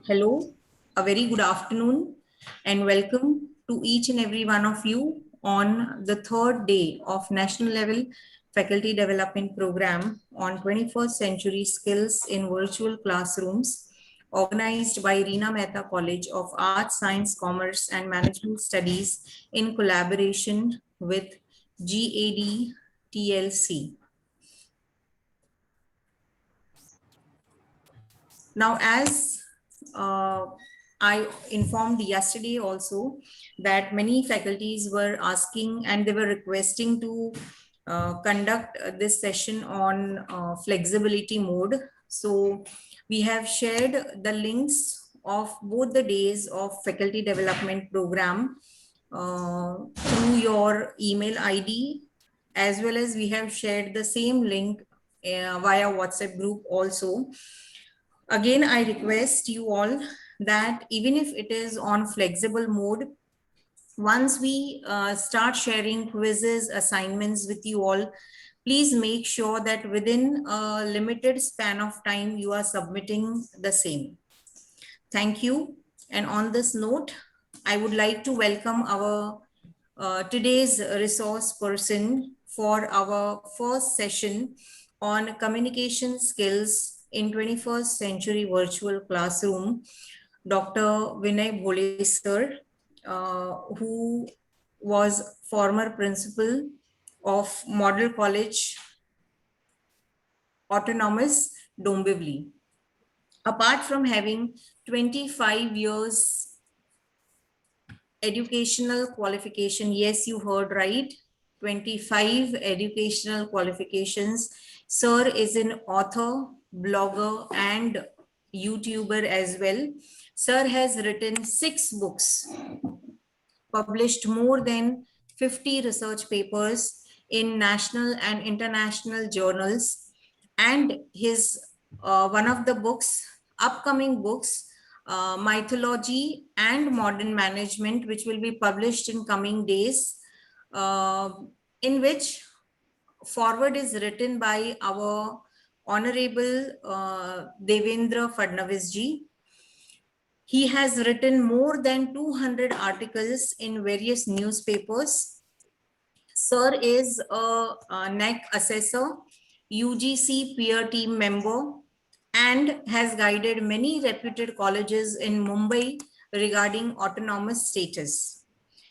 Hello, a very good afternoon, and welcome to each and every one of you on the third day of National Level Faculty Development Program on 21st Century Skills in Virtual Classrooms, organized by Reena Mehta College of Arts, Science, Commerce, and Management Studies in collaboration with GAD TLC. Now, as uh, I informed yesterday also that many faculties were asking and they were requesting to conduct this session on flexibility mode. So we have shared the links of both the days of faculty development program through your email ID, as well as we have shared the same link via WhatsApp group also. Again, I request you all that even if it is on flexible mode, once we start sharing quizzes, assignments with you all, please make sure that within a limited span of time, you are submitting the same. Thank you. And on this note, I would like to welcome our today's resource person for our first session on communication skills in 21st century virtual classroom, Dr. Vinay Bhole sir, who was former principal of Model College Autonomous, Dombivli. Apart from having 25 years educational qualification, yes, you heard right, 25 educational qualifications. Sir is an author, blogger, and YouTuber as well. Sir has written 6 books, published more than 50 research papers in national and international journals, and his one of the books, upcoming books, mythology and modern management, which will be published in coming days, uh, in which forward is written by our honorable Devendra Fadnavis ji. He has written more than 200 articles in various newspapers. Sir is a NEC assessor, UGC peer team member, and has guided many reputed colleges in Mumbai regarding autonomous status.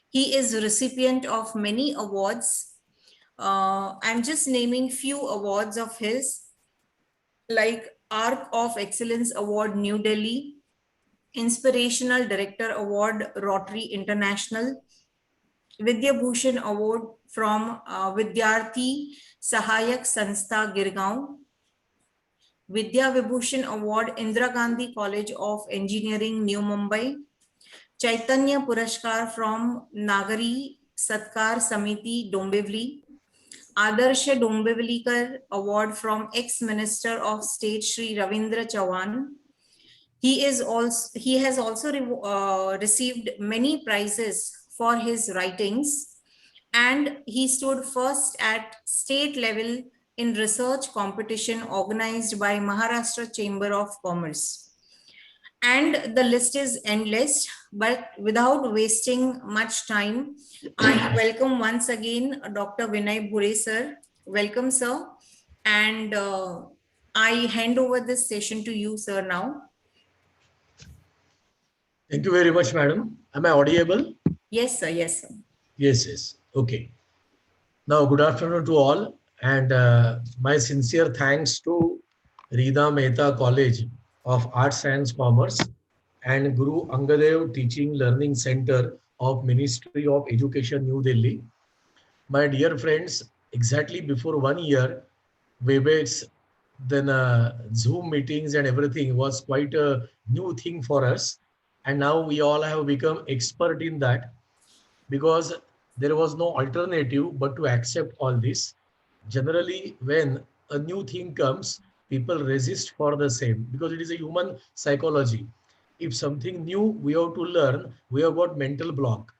He is recipient of many awards. I'm just naming few awards of his, like Arc of Excellence Award, New Delhi, Inspirational Director Award, Rotary International, Vidya Bhushan Award from Vidyarthi Sahayak Sanstha Girgaon, Vidya Vibhushan Award, Indira Gandhi College of Engineering, New Mumbai, Chaitanya Purashkar from Nagari Satkar Samiti, Dombivli, Adarsha Dombivlikar Award from ex-Minister of State Shri Ravindra Chauhan. He has also received many prizes for his writings, and he stood first at state level in research competition organized by Maharashtra Chamber of Commerce. And the list is endless, but without wasting much time, I welcome once again Dr. Vinay Bhure sir. Welcome, sir. And I hand over this session to you, sir, now. Thank you very much, madam. Am I audible? Yes, sir. Yes, sir. Yes, yes. Okay. Now, good afternoon to all. And my sincere thanks to Reena Mehta College of Arts, Science, Commerce and Guru Angadev Teaching Learning Center of Ministry of Education, New Delhi. My dear friends, exactly before 1 year, Webex, then Zoom meetings and everything was quite a new thing for us. And now we all have become expert in that because there was no alternative but to accept all this. Generally, when a new thing comes, people resist for the same because it is a human psychology. If something new we have to learn, we have got mental block.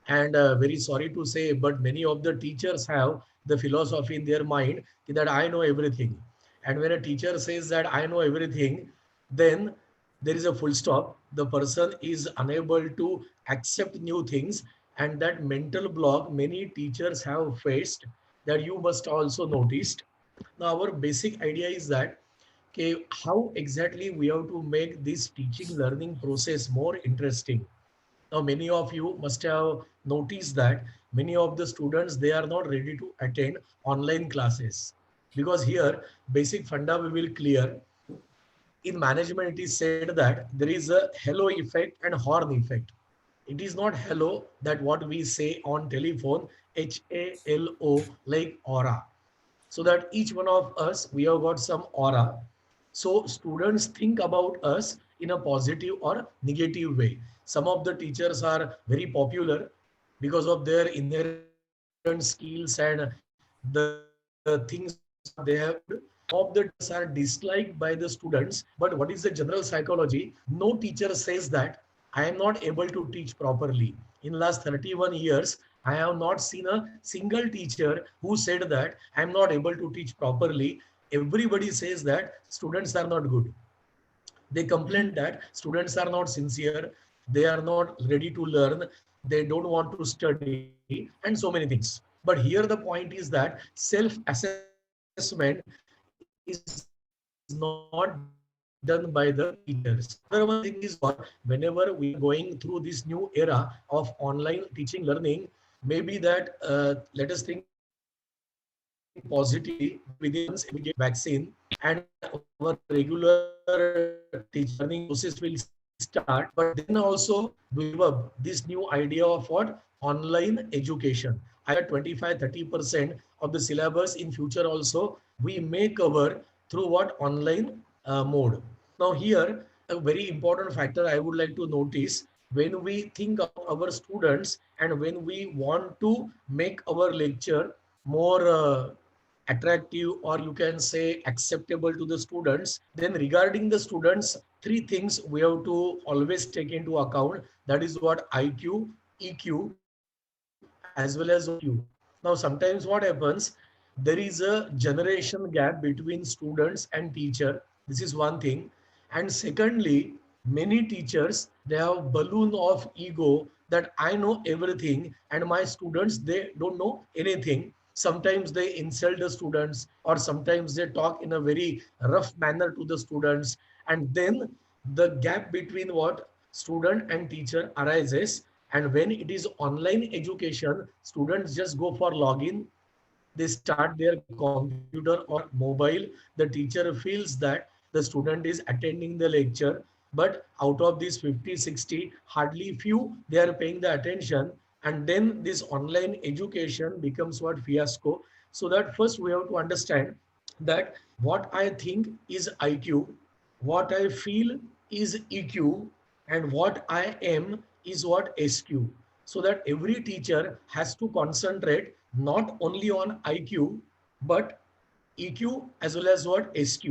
And very sorry to say, but many of the teachers have the philosophy in their mind that I know everything. And when a teacher says that I know everything, then there is a full stop. The person is unable to accept new things, and that mental block many teachers have faced, that you must also noticed. Now our basic idea is that, okay, how exactly we have to make this teaching learning process more interesting. Now many of you must have noticed that many of the students, they are not ready to attend online classes, because here basic funda we will clear. In management it is said that there is a halo effect and horn effect. It is not hello that what we say on telephone, HALO, like aura. So that each one of us, we have got some aura. So students think about us in a positive or negative way. Some of the teachers are very popular because of their inherent skills and the things what they have achieved. Some of the teachers are disliked by the students. But what is the general psychology? No teacher says that I am not able to teach properly. In last 31 years, I have not seen a single teacher who said that I am not able to teach properly. Everybody says that students are not good. They complain that students are not sincere, they are not ready to learn, they don't want to study, and so many things. But here the point is that self assessment is not done by the teachers. Another one thing is what, whenever we are going through this new era of online teaching learning, maybe that let us think positively, maybe within 6 months we get vaccine, and our regular teaching learning process will start. But then also we will give up this new idea of what online education. I know that 25-30% of the syllabus in future also we may cover through what online mode. Now here a very important factor I would like to notice, when we think about our students and when we want to make our lecture more attractive, or you can say acceptable to the students, then regarding the students, three things we have to always take into account. That is what IQ, EQ, as well as what SQ. Now sometimes what happens, there is a generation gap between students and teacher. This is one thing. And secondly, many teachers, they have balloon of ego that I know everything and my students, they don't know anything. Sometimes they insult the students, or sometimes they talk in a very rough manner to the students. And then the gap between what student and teacher arises. And when it is online education, students just go for login, they start their computer or mobile. The teacher feels that the student is attending the lecture, but out of these 50, 60, hardly few they are paying the attention. And then this online education becomes what fiasco. So that first we have to understand that what I think is IQ, what I feel is EQ, and what I am is what SQ. So that every teacher has to concentrate not only on IQ, but EQ as well as what SQ.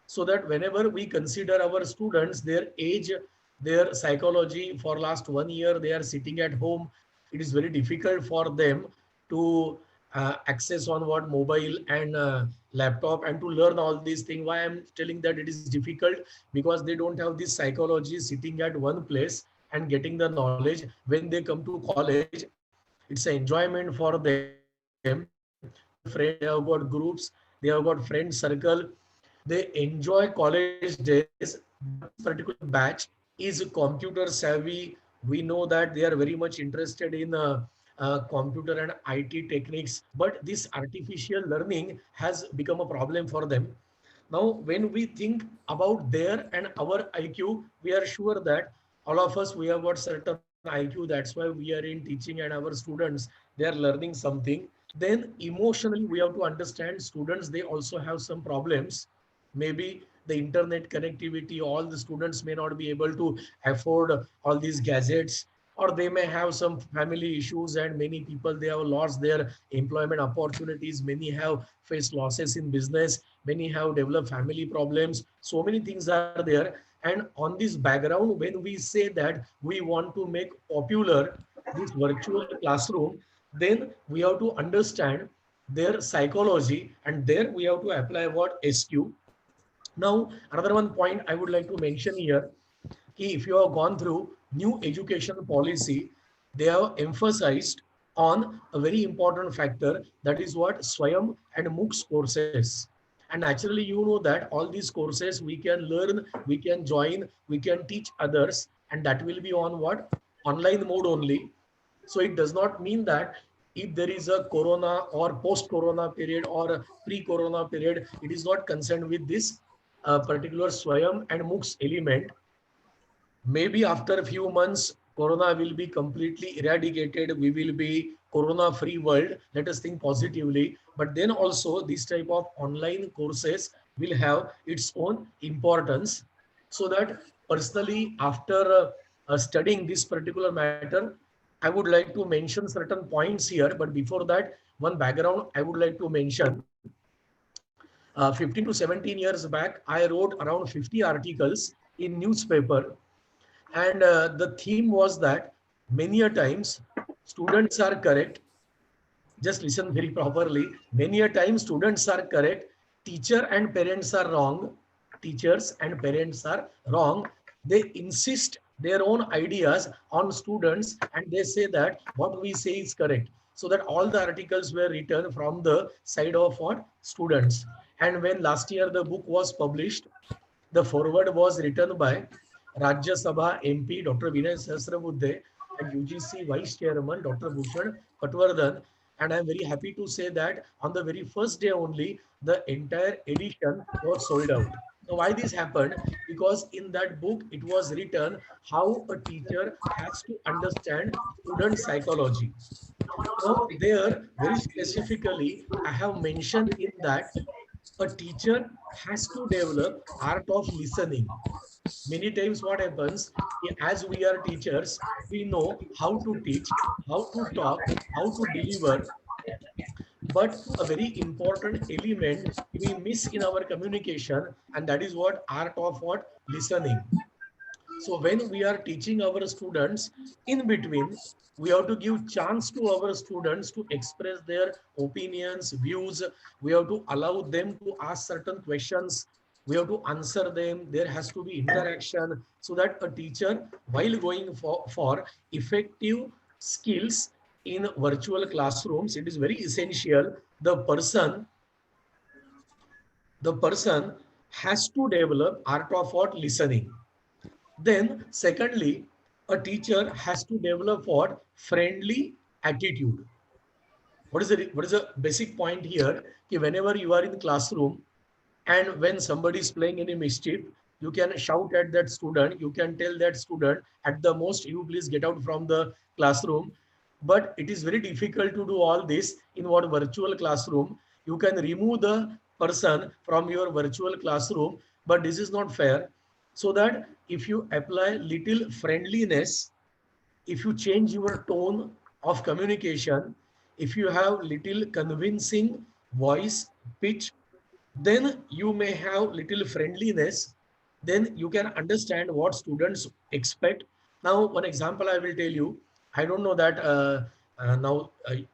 So that whenever we consider our students, their age, their psychology, for last 1 year they are sitting at home, it is very difficult for them to access on what mobile and laptop and to learn all these things. Why I'm telling that it is difficult? Because they don't have this psychology sitting at one place and getting the knowledge. When they come to college, it's an enjoyment for them. They have got friends, they have got groups, they have got friend circle. They enjoy college days. But this particular batch is computer savvy. We know that they are very much interested in computer and IT techniques. But this artificial learning has become a problem for them. Now, when we think about their and our IQ, we are sure that all of us, we have got certain IQ. That's why we are in teaching, and our students, they are learning something. Then emotionally, we have to understand students, they also have some problems. Maybe the internet connectivity, all the students may not be able to afford all these gadgets, or they may have some family issues, and many people, they have lost their employment opportunities, many have faced losses in business, many have developed family problems, so many things are there. And on this background, when we say that we want to make popular this virtual classroom, then we have to understand their psychology, and there we have to apply what SQ. Now, another one point I would like to mention here. if you have gone through new education policy, they have emphasized on a very important factor, that is what Swayam and MOOCs courses. And naturally, you know that all these courses we can learn, we can join, we can teach others, and that will be on what? Online mode only. So it does not mean that if there is a corona or post-corona period or a pre-corona period, it is not concerned with this particular Swayam and MOOCs element. Maybe after a few months, corona will be completely eradicated. We will be corona free world. Let us think positively. But then also this type of online courses will have its own importance, so that personally after studying this particular matter, I would like to mention certain points here. But before that, one background I would like to mention. 15 to 17 years back, I wrote around 50 articles in newspaper, and the theme was that many a times students are correct. Just listen very properly. Many a times students are correct, teacher and parents are wrong. Teachers and parents are wrong. They insist their own ideas on students, and they say that what we say is correct. So that all the articles were written from the side of what? Students. And when last year the book was published, the foreword was written by Rajya Sabha MP Dr. Vinay Sahasrabudhe and UGC Vice Chairman Dr. Bhushan Patwardhan. And I'm very happy to say that on the very first day only, the entire edition was sold out. Now, why this happened? Because in that book, it was written how a teacher has to understand student psychology. Now, there, very specifically, I have mentioned in that a teacher has to develop art of listening. Many times what happens, as we are teachers, we know how to teach, how to talk, how to deliver, but a very important element we miss in our communication, and that is what? Art of what? Listening. So when we are teaching our students, in between, we have to give chance to our students to express their opinions, views. We have to allow them to ask certain questions. We have to answer them. There has to be interaction, so that a teacher, while going for effective skills in virtual classrooms, it is very essential. The person has to develop art of what? Listening. Then, secondly, a teacher has to develop what? Friendly attitude. What is the basic point here? Ki whenever you are in the classroom and when somebody is playing any mischief, you can shout at that student. You can tell that student, at the most, you please get out from the classroom. But it is very difficult to do all this in what? Virtual classroom. You can remove the person from your virtual classroom, but this is not fair. So that if you apply little friendliness, if you change your tone of communication, if you have little convincing voice pitch, then you may have little friendliness, then you can understand what students expect. Now one example I will tell you. I don't know that now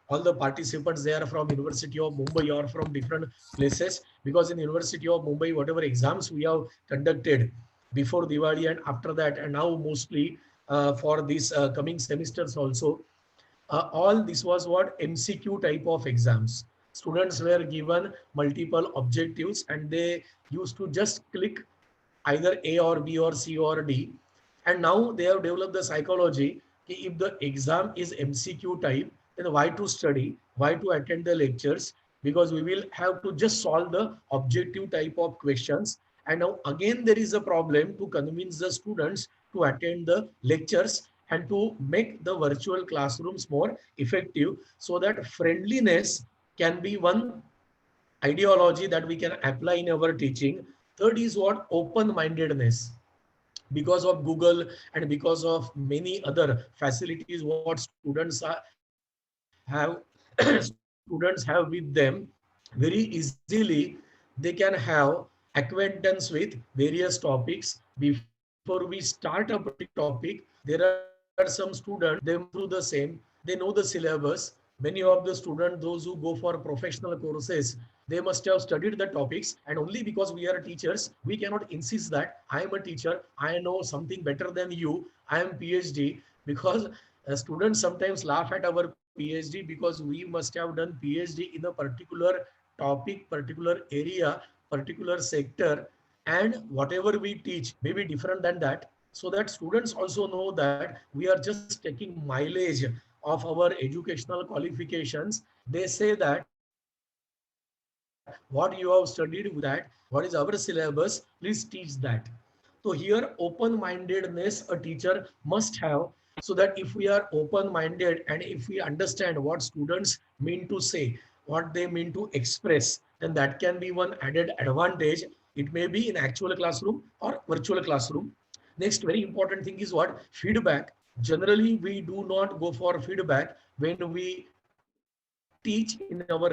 all the participants, they are from University of Mumbai or from different places, because in University of Mumbai, whatever exams we have conducted before Diwali and after that, and now mostly for these coming semesters also, all this was what? MCQ type of exams. Students were given multiple objectives, and they used to just click either A or B or C or D. And now they have developed the psychology. If the exam is MCQ type, then why to study? Why to attend the lectures? Because we will have to just solve the objective type of questions. And now again, there is a problem to convince the students to attend the lectures and to make the virtual classrooms more effective, so that friendliness can be one ideology that we can apply in our teaching. Third is what? Open-mindedness. Because of Google and because of many other facilities what students have students have with them, very easily they can have acquaintance with various topics. Before we start a particular topic, there are some students, they have gone through the same, they know the syllabus. Many of the students, those who go for professional courses, They must have studied the topics, and only because we are teachers, we cannot insist that I am a teacher, I know something better than you, I am PhD. Because students sometimes laugh at our PhD because we must have done PhD in a particular topic, particular area, particular sector, and whatever we teach may be different than that, so that students also know that we are just taking mileage of our educational qualifications. They say that what you have studied with that, what is our syllabus, please teach that. So here open-mindedness a teacher must have, so that if we are open-minded and if we understand what students mean to say, what they mean to express, then that can be one added advantage. It may be in actual classroom or virtual classroom. Next very important thing is what? Feedback. Generally we do not go for feedback when we teach in our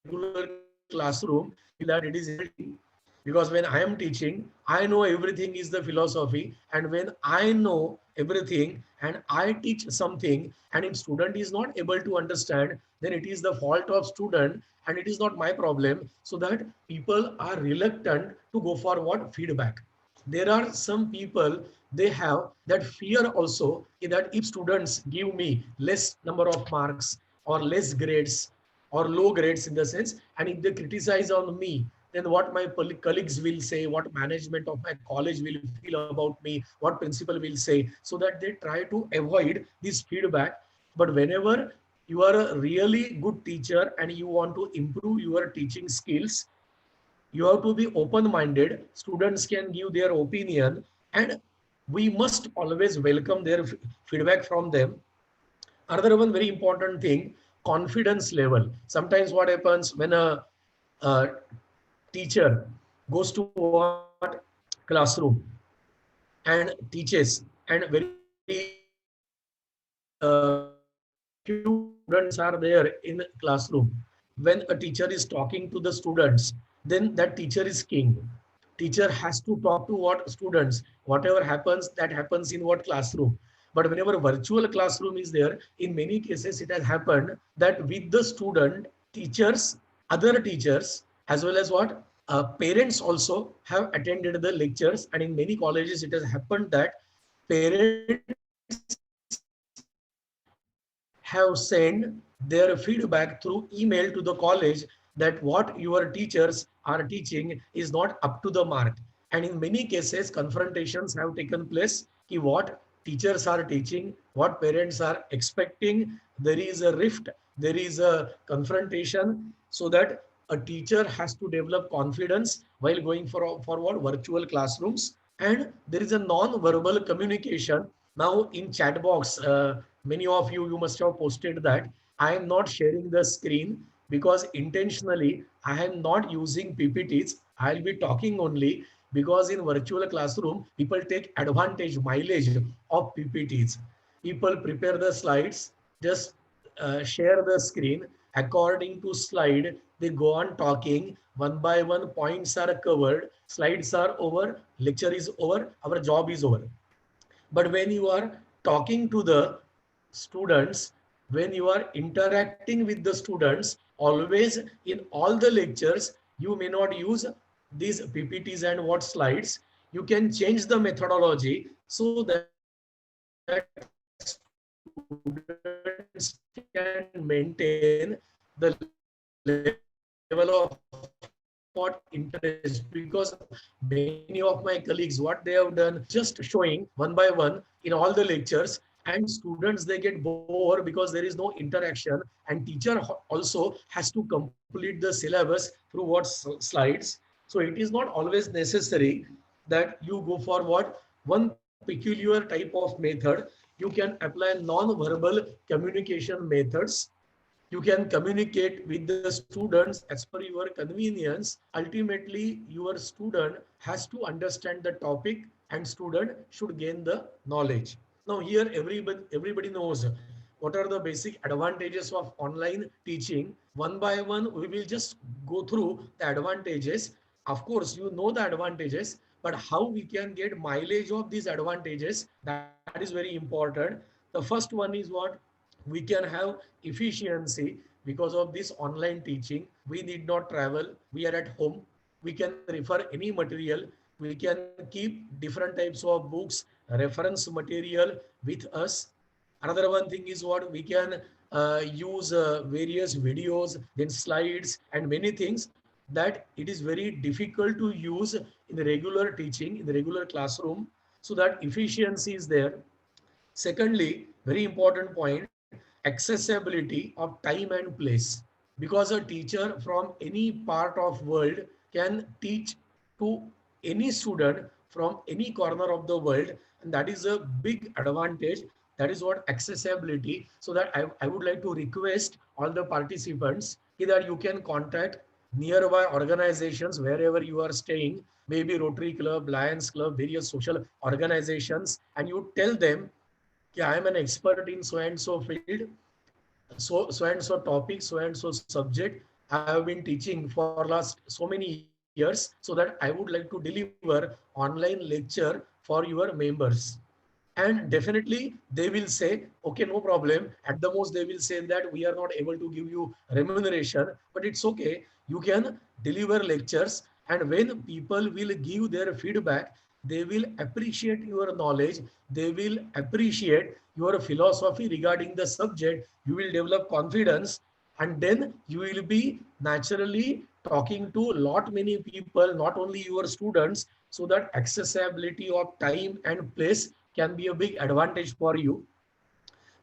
regular classroom. We feel that it is irritating, because when I am teaching, I know everything is the philosophy, and when I know everything and I teach something and if student is not able to understand, then it is the fault of student and it is not my problem. So that people are reluctant to go for what? Feedback. There are some people, they have that fear also, that if students give me less number of marks or less grades or low grades in the sense, and if they criticize on me, then what my colleagues will say, what management of my college will feel about me, what principal will say, so that they try to avoid this feedback. But whenever you are a really good teacher and you want to improve your teaching skills, you have to be open minded. Students can give their opinion, and we must always welcome their feedback from them. Another one very important thing, confidence level. Sometimes what happens when a teacher goes to what? Classroom and teaches, and very few students are there in classroom. When a teacher is talking to the students, then that teacher is king. Teacher has to talk to what? Students. Whatever happens, that happens in what classroom. But whenever virtual classroom is there, in many cases it has happened that with the student, teachers, other teachers, as well as what? Parents also have attended the lectures, and in many colleges it has happened that parents have sent their feedback through email to the college, that what your teachers are teaching is not up to the mark. And in many cases confrontations have taken place, ki what teachers are teaching, what parents are expecting. There is a rift, there is a confrontation, so that a teacher has to develop confidence while going forward virtual classrooms. And there is a non-verbal communication. Now in chat box, many of you must have posted that I am not sharing the screen, because intentionally I am not using PPTs. I'll be talking only, because in virtual classroom people take advantage, mileage of PPTs. People prepare the slides, just share the screen according to slide. They go on talking one by one, points are covered, slides are over, lecture is over, our job is over. But when you are talking to the students, when you are interacting with the students, always in all the lectures, you may not use these PPTs and what slides. You can change the methodology so that students can maintain the level of interest. Because many of my colleagues, what they have done, just showing one by one in all the lectures, and students they get bored because there is no interaction, and teacher also has to complete the syllabus through what slides. So it is not always necessary that you go for what one peculiar type of method. You can apply non-verbal communication methods. You can communicate with the students as per your convenience. Ultimately your student has to understand the topic, and student should gain the knowledge. Now here everybody knows what are the basic advantages of online teaching. One by one we will just go through the advantages. Of course you know the advantages, but how we can get mileage of these advantages, that is very important. The first one is what? We can have efficiency. We can have because of this online teaching. We need not travel. We are at home. We can refer any material. We can keep different types of books, reference material with us. Another one thing is what we can use various videos, then slides, and many things that it is very difficult to use in the regular teaching, in the regular classroom, so that efficiency is there. Secondly, very important point, accessibility of time and place. Because a teacher from any part of world can teach to any student from any corner of the world, and that is a big advantage. That is what accessibility. So that I would like to request all the participants that you can contact nearby organizations wherever you are staying, maybe Rotary Club, Lions Club, various social organizations, and you tell them, yeah, I am an expert in so and so field, so and so topic, so and so subject. I have been teaching for last so many years, so that I would like to deliver online lecture for your members. And definitely they will say, okay, no problem. At the most they will say that we are not able to give you remuneration, but it's okay, you can deliver lectures. And when people will give their feedback, they will appreciate your knowledge, they will appreciate your philosophy regarding the subject, you will develop confidence, and then you will be naturally talking to lot many people, not only your students, so that accessibility of time and place can be a big advantage for you.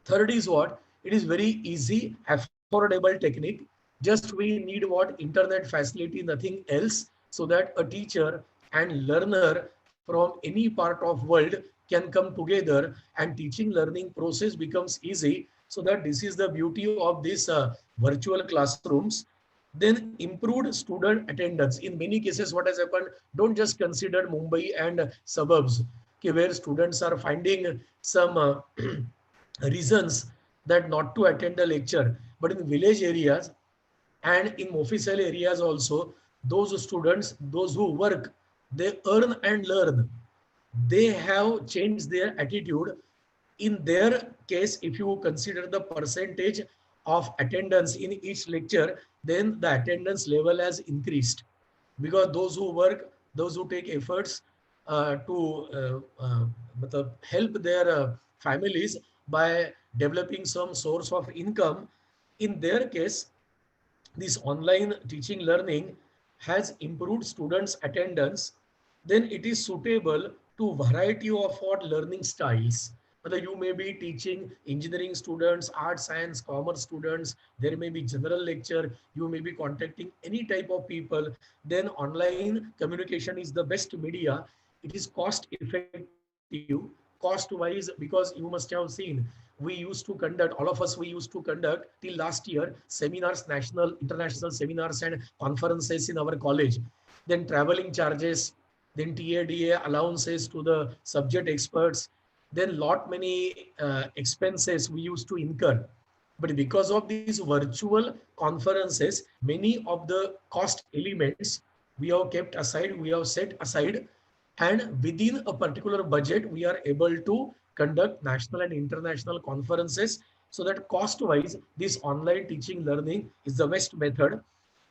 Third is what? It is very easy, affordable technique. Just we need what? Internet facility, nothing else, so that a teacher and learner from any part of world can come together and teaching learning process becomes easy. So that this is the beauty of this virtual classrooms. Then improved student attendance. In many cases, what has happened? Don't just consider Mumbai and suburbs, okay, where students are finding some reasons that not to attend the lecture. But in village areas and in official areas also, those students, those who work, they earn and learn. They have changed their attitude. In their case, if you consider the percentage of attendance in each lecture, then the attendance level has increased, because those who work, those who take efforts to help their families by developing some source of income, in their case, this online teaching learning has improved students attendance. Then it is suitable to variety of what learning styles. Whether you may be teaching engineering students, art, science, commerce students, there may be general lecture, you may be contacting any type of people, then online communication is the best media. It is cost effective, cost wise, because you must have seen, we used to conduct, all of us, we used to conduct till last year seminars, national, international seminars and conferences in our college. Then traveling charges, then TADA allowances to the subject experts, then lot many expenses we used to incur. But because of these virtual conferences, many of the cost elements we have kept aside, we have set aside, and within a particular budget, we are able to conduct national and international conferences, so that cost wise, this online teaching learning is the best method.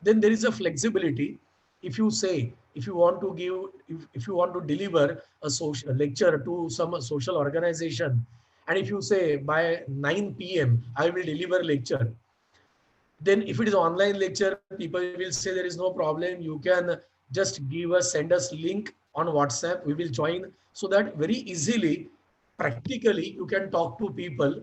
Then there is a flexibility. If you say, if you want to give, if you want to deliver a social a lecture to some social organization, and if you say by 9 p.m. I will deliver lecture, then if it is online lecture, people will say there is no problem, you can just give us, send us link on WhatsApp, we will join, so that very easily, practically you can talk to people.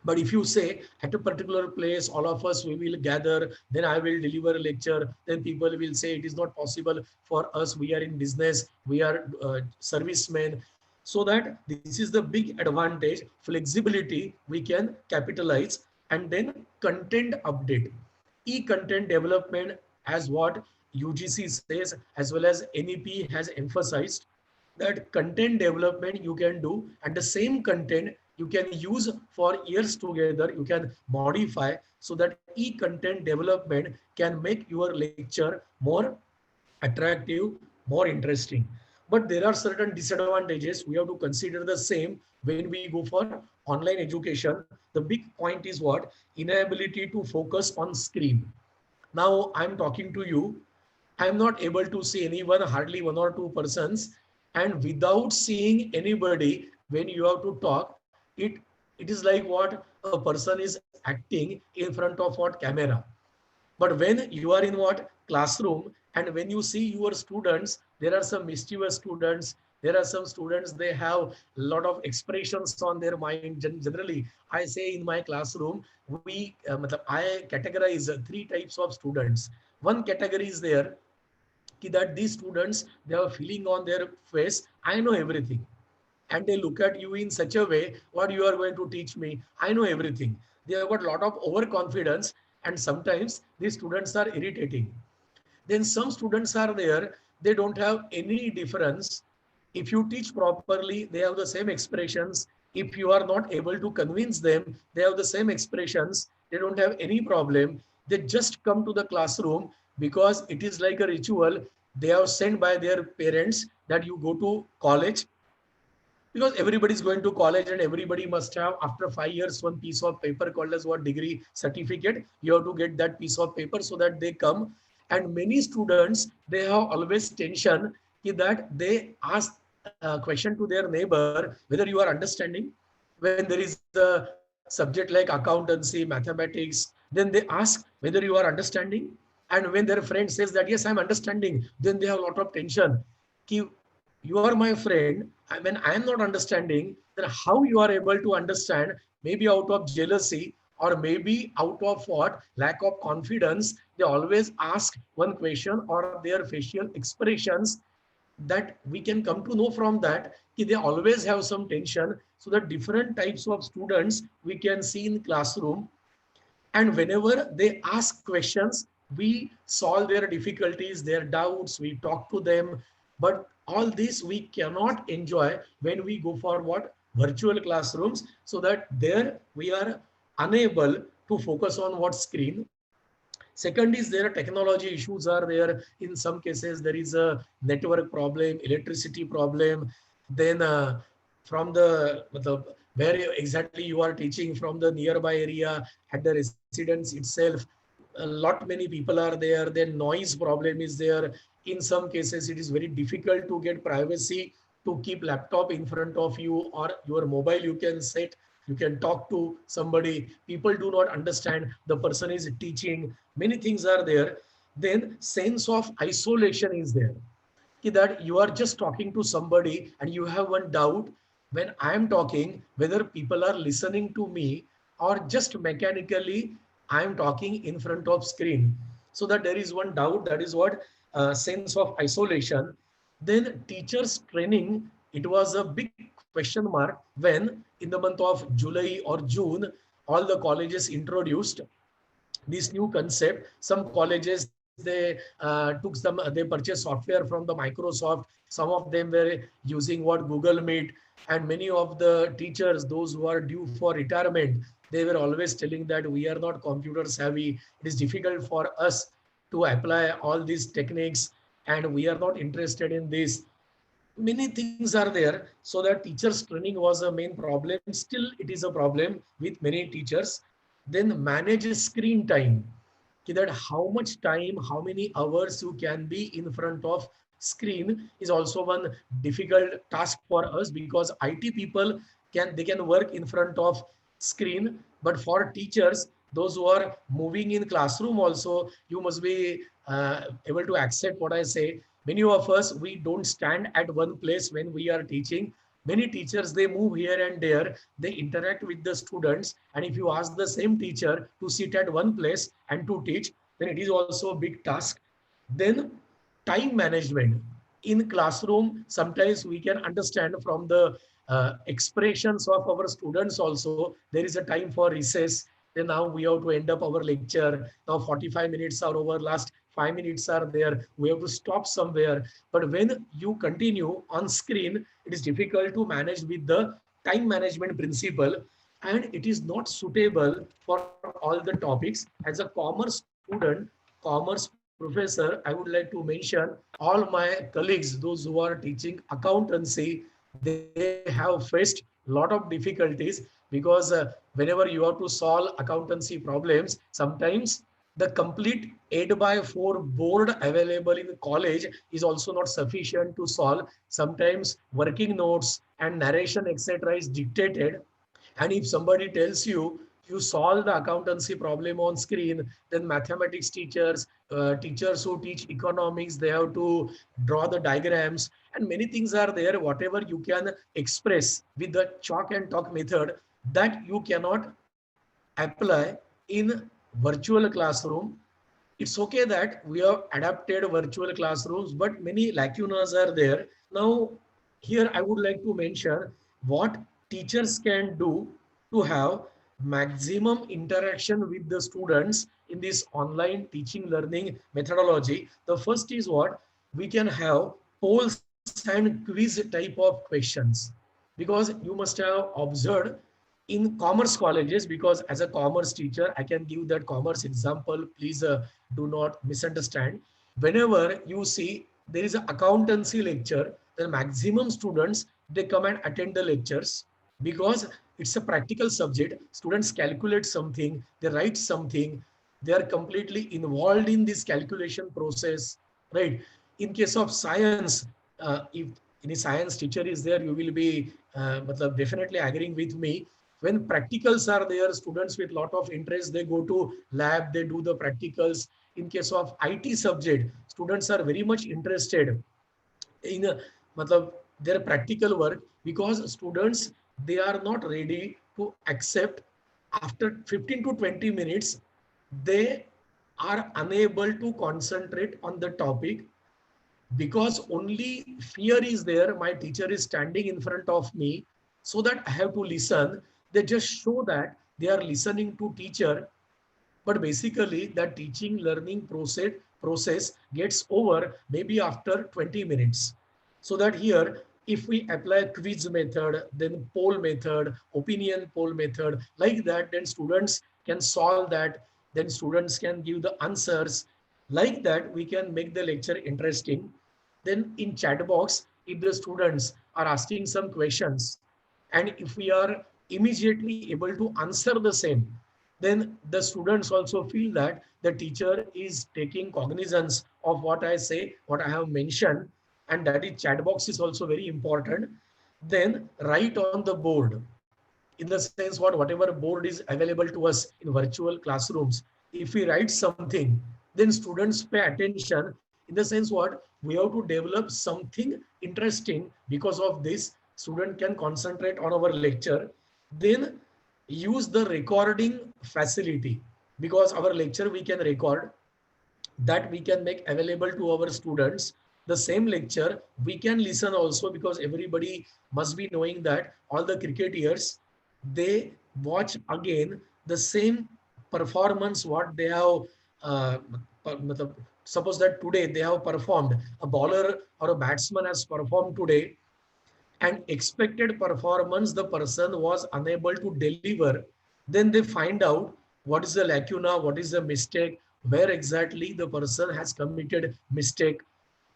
But if you say at a particular place, all of us, we will gather, then I will deliver a lecture, then people will say it is not possible for us. We are in business, we are servicemen. So that this is the big advantage, flexibility we can capitalize. And then content update, e-content development, as what UGC says, as well as NEP has emphasized, that content development you can do, and the same content you can use for years together, you can modify, so that e-content development can make your lecture more attractive, more interesting. But there are certain disadvantages. We have to consider the same when we go for online education. The big point is what? Inability to focus on screen. Now I'm talking to you. I'm not able to see anyone, hardly one or two persons. And without seeing anybody, when you have to talk, it is like what a person is acting in front of what camera. But when you are in what classroom and when you see your students, there are some mischievous students. There are some students, they have a lot of expressions on their mind. Generally, I say in my classroom, I categorize three types of students. One category is there that these students, they have a feeling on their face, I know everything, and they look at you in such a way, what you are going to teach me, I know everything. They have got a lot of overconfidence, and sometimes these students are irritating. Then some students are there, they don't have any difference. If you teach properly, they have the same expressions. If you are not able to convince them, they have the same expressions. They don't have any problem. They just come to the classroom because it is like a ritual. They are sent by their parents that you go to college, because everybody is going to college and everybody must have after 5 years one piece of paper called as what? Degree certificate. You have to get that piece of paper so that they come. And many students, they have always tension that they ask a question to their neighbor whether you are understanding. When there is a subject like accountancy, mathematics, then they ask whether you are understanding. And when their friend says that yes, I'm understanding, then they have a lot of tension. You are my friend. When I am not understanding, then how you are able to understand? Maybe out of jealousy, or maybe out of what? Lack of confidence. They always ask one question, or their facial expressions, that we can come to know from that they always have some tension. So the different types of students we can see in classroom, and whenever they ask questions, we solve their difficulties, their doubts, we talk to them. But all this we cannot enjoy when we go for what? Virtual classrooms. So that there we are unable to focus on what? Screen. Second is there technology issues are there. In some cases, there is a network problem, electricity problem. Then from where exactly you are teaching, from the nearby area at the residence itself, a lot many people are there. Then noise problem is there. In some cases, it is very difficult to get privacy, to keep laptop in front of you, or your mobile you can set, you can talk to somebody. People do not understand the person is teaching. Many things are there. Then sense of isolation is there, that you are just talking to somebody and you have one doubt. When I am talking, whether people are listening to me or just mechanically I am talking in front of screen. So that there is one doubt. That is what? Sense of isolation. Then teachers training, it was a big question mark when in the month of July or June, all the colleges introduced this new concept. Some colleges, they they purchased software from the Microsoft. Some of them were using what? Google Meet. And many of the teachers, those who are due for retirement, they were always telling that we are not computer savvy. It is difficult for us to apply all these techniques, and we are not interested in this. Many things are there. So that teachers training was a main problem. Still it is a problem with many teachers. Then manage screen time, that how much time, how many hours you can be in front of screen is also one difficult task for us, because IT people they can work in front of screen. But for teachers, those who are moving in classroom also, you must be able to accept what I say. Many of us, we don't stand at one place when we are teaching. Many teachers, they move here and there, they interact with the students. And if you ask the same teacher to sit at one place and to teach, then it is also a big task. Then time management in classroom, sometimes we can understand from the expressions of our students also, there is a time for recess. Then now we have to end up our lecture. Now 45 minutes are over, last 5 minutes are there, we have to stop somewhere. But when you continue on screen, it is difficult to manage with the time management principle, and it is not suitable for all the topics. As a commerce student, commerce professor, I would like to mention all my colleagues, those who are teaching accountancy, they have faced a lot of difficulties because whenever you have to solve accountancy problems, sometimes the complete 8 by 4 board available in the college is also not sufficient to solve. Sometimes working notes and narration, etc., is dictated, and if somebody tells you you solve the accountancy problem on screen, then mathematics teachers, teachers who teach economics, they have to draw the diagrams, and many things are there. Whatever you can express with the chalk and talk method, that you cannot apply in virtual classroom. It's okay that we have adapted virtual classrooms, but many lacunas are there. Now, here I would like to mention what teachers can do to have maximum interaction with the students in this online teaching learning methodology. The first is what we can have: polls and quiz type of questions, because you must have observed in commerce colleges, because as a commerce teacher I can give that commerce example, please do not misunderstand. Whenever you see there is an accountancy lecture, the maximum students, they come and attend the lectures, because it's a practical subject. Students calculate something, they write something, they are completely involved in this calculation process, right? In case of science, if any science teacher is there, you will be definitely agreeing with me. When practicals are there, students with lot of interest, they go to lab, they do the practicals. In case of IT subject, students are very much interested in their practical work, because students, they are not ready to accept after 15 to 20 minutes, they are unable to concentrate on the topic, because only fear is there. My teacher is standing in front of me, so that I have to listen. They just show that they are listening to teacher, but basically that teaching learning process gets over maybe after 20 minutes. So that here, if we apply quiz method, then poll method, opinion poll method, like that, then students can solve that, then students can give the answers. Like that, we can make the lecture interesting. Then in chat box, if the students are asking some questions, and if we are immediately able to answer the same, then the students also feel that the teacher is taking cognizance of what I say, what I have mentioned, and that is chat box is also very important. Then write on the board. In the sense, whatever board is available to us in virtual classrooms, if we write something, then students pay attention. In the sense, what we have to develop something interesting, because of this student can concentrate on our lecture. Then use the recording facility, because our lecture we can record, that we can make available to our students. The same lecture we can listen also, because everybody must be knowing that all the cricketers, they watch again the same performance what they have. uh, Suppose that today they have performed, a bowler or a batsman has performed today, and expected performance the person was unable to deliver, then they find out what is the lacuna, what is the mistake, where exactly the person has committed mistake,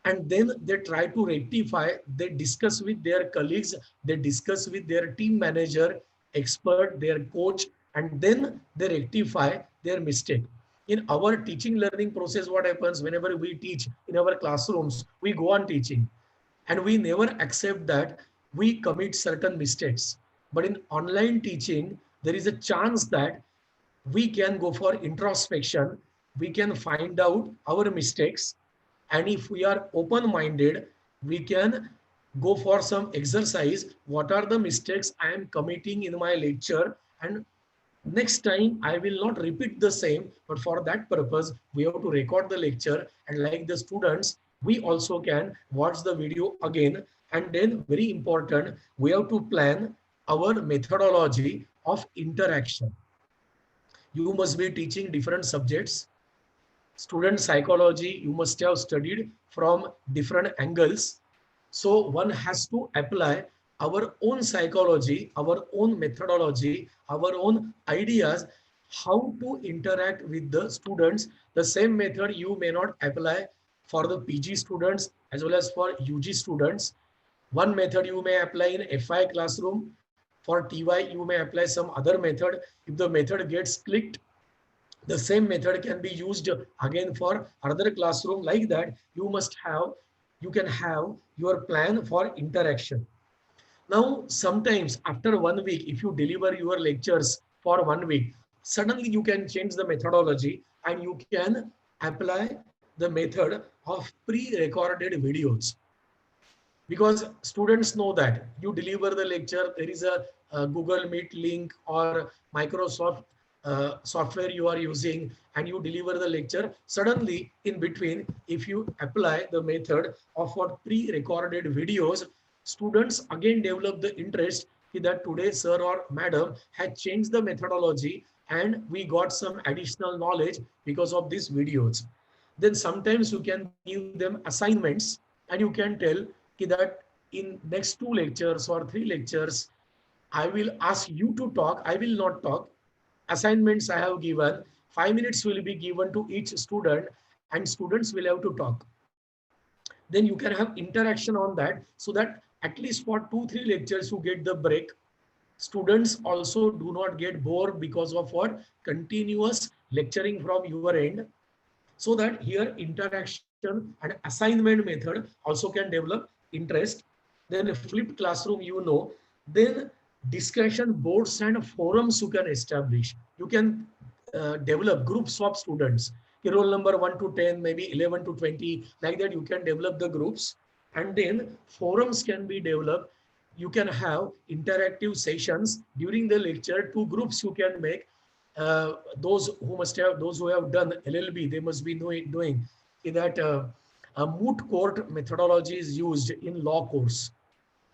and then they try to rectify. They discuss with their colleagues, they discuss with their team manager, expert, their coach, and then they rectify their mistake. In our teaching learning process, what happens whenever we teach in our classrooms, we go on teaching, and we never accept that we commit certain mistakes. But in online teaching, there is a chance that we can go for introspection, we can find out our mistakes, and if we are open minded, we can go for some exercise. What are the mistakes I am committing in my lecture, and next time I will not repeat the same, but for that purpose, we have to record the lecture. And like the students, we also can watch the video again. And then very important, we have to plan our methodology of interaction. You must be teaching different subjects. Student psychology, you must have studied from different angles. So one has to apply our own psychology, our own methodology, our own ideas how to interact with the students. The same method you may not apply for the PG students as well as for UG students. One method you may apply in FI classroom. For TY, you may apply some other method. If the method gets clicked, the same method can be used again for another classroom. Like that, you can have your plan for interaction. Now, sometimes after 1 week, if you deliver your lectures for 1 week, suddenly you can change the methodology and you can apply the method of pre-recorded videos, because students know that you deliver the lecture, there is a Google Meet link or Microsoft software you are using, and you deliver the lecture. Suddenly in between, if you apply the method of what pre-recorded videos, students again develop the interest that today sir or madam had changed the methodology and we got some additional knowledge because of these videos. Then sometimes you can give them assignments and you can tell that in next 2 lectures or 3 lectures, I will ask you to talk. I will not talk. Assignments I have given, 5 minutes will be given to each student, and students will have to talk. Then you can have interaction on that, so that at least for 2 3 lectures you get the break. Students also do not get bored because of what continuous lecturing from your end, so that here interaction and assignment method also can develop interest. Then a flipped classroom, then discussion boards and forums you can establish. You can develop groups of students. Roll number 1 to 10, maybe 11 to 20, like that you can develop the groups. And then forums can be developed. You can have interactive sessions during the lecture. Two groups you can make. Those who have done LLB, they must be knowing that a moot court methodology is used in law course.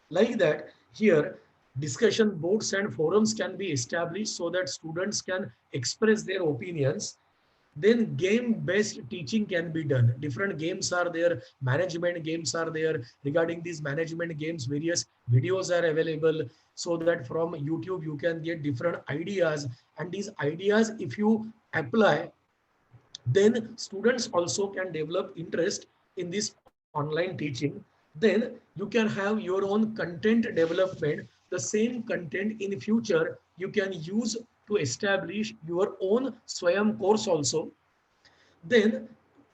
Like that, here discussion boards and forums can be established so that students can express their opinions. Then game based teaching can be done. Different games are there, management games are there. Regarding these management games, various videos are available, so that from YouTube you can get different ideas. And these ideas, if you apply, then students also can develop interest in this online teaching. Then you can have your own content development. The same content in future you can use to establish your own swayam course also. Then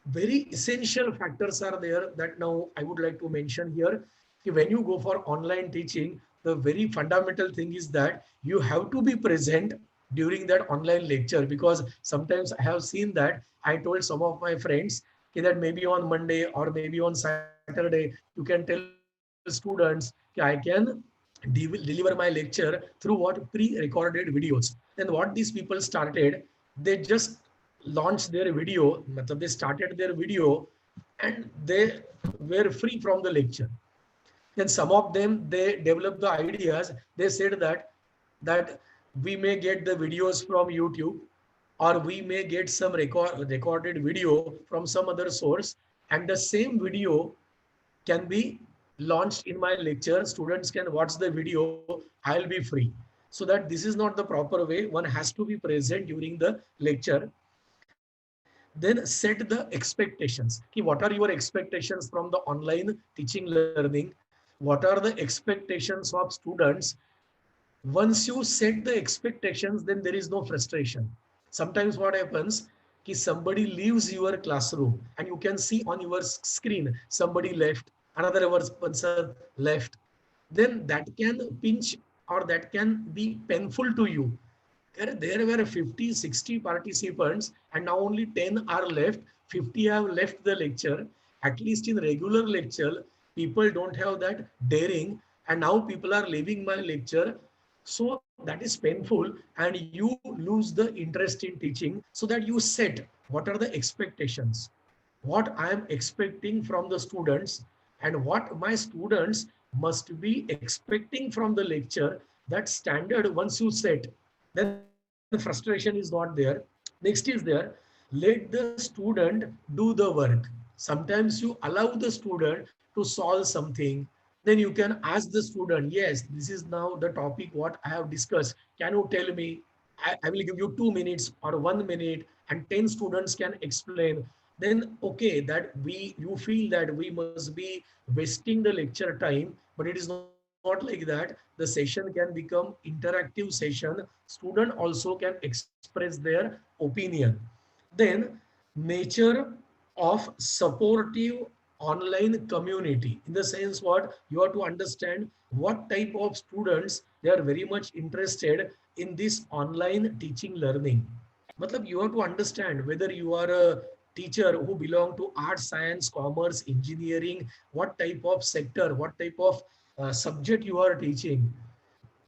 very essential factors are there that now I would like to mention here. When you go for online teaching, the very fundamental thing is that you have to be present during that online lecture, because sometimes I have seen that I told some of my friends that maybe on Monday or maybe on Saturday you can tell students I can deliver my lecture through what pre-recorded videos. Then what these people started, they just launched their video, they started their video and they were free from the lecture. Then some of them, they developed the ideas. They said that we may get the videos from YouTube, or we may get some recorded video from some other source, and the same video can be launched in my lecture. Students can watch the video. I'll be free. So that this is not the proper way. One has to be present during the lecture. Then set the expectations. What are your expectations from the online teaching learning? What are the expectations of students? Once you set the expectations, then there is no frustration. Sometimes what happens is somebody leaves your classroom and you can see on your screen somebody left, another person left. Then that can pinch, or that can be painful to you. There were 50, 60 participants and now only 10 are left. 50 have left the lecture. At least in regular lecture, people don't have that daring, and now people are leaving my lecture. So that is painful and you lose the interest in teaching. So that you set what are the expectations, what I am expecting from the students, and what my students must be expecting from the lecture. That standard, once you set, then frustration is not there. Next is there, let the student do the work. Sometimes you allow the student to solve something. Then you can ask the student, yes, this is now the topic what I have discussed, can you tell me? I will give you 2 minutes or 1 minute, and 10 students can explain. Then okay, that you feel that we must be wasting the lecture time, but it is not like that. The session can become interactive session. Student also can express their opinion. Then nature of supportive online community, in the sense what you have to understand what type of students they are very much interested in this online teaching learning. Matlab, you have to understand whether you are a teacher who belong to arts, science, commerce, engineering, what type of sector, what type of subject you are teaching,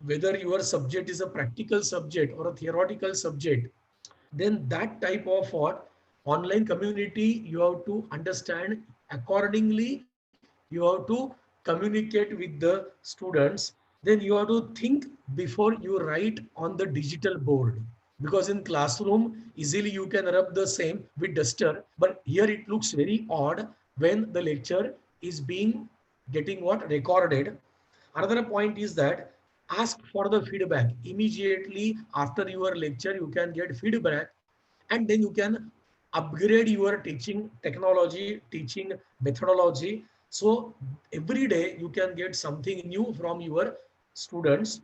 whether your subject is a practical subject or a theoretical subject. Then that type of what online community you have to understand accordingly. You have to communicate with the students. Then you have to think before you write on the digital board, because in classroom easily you can rub the same with duster, but here it looks very odd when the lecture is being getting what recorded. Another point is that ask for the feedback immediately after your lecture. You can get feedback, and then you can upgrade your teaching technology, teaching methodology. So every day you can get something new from your students.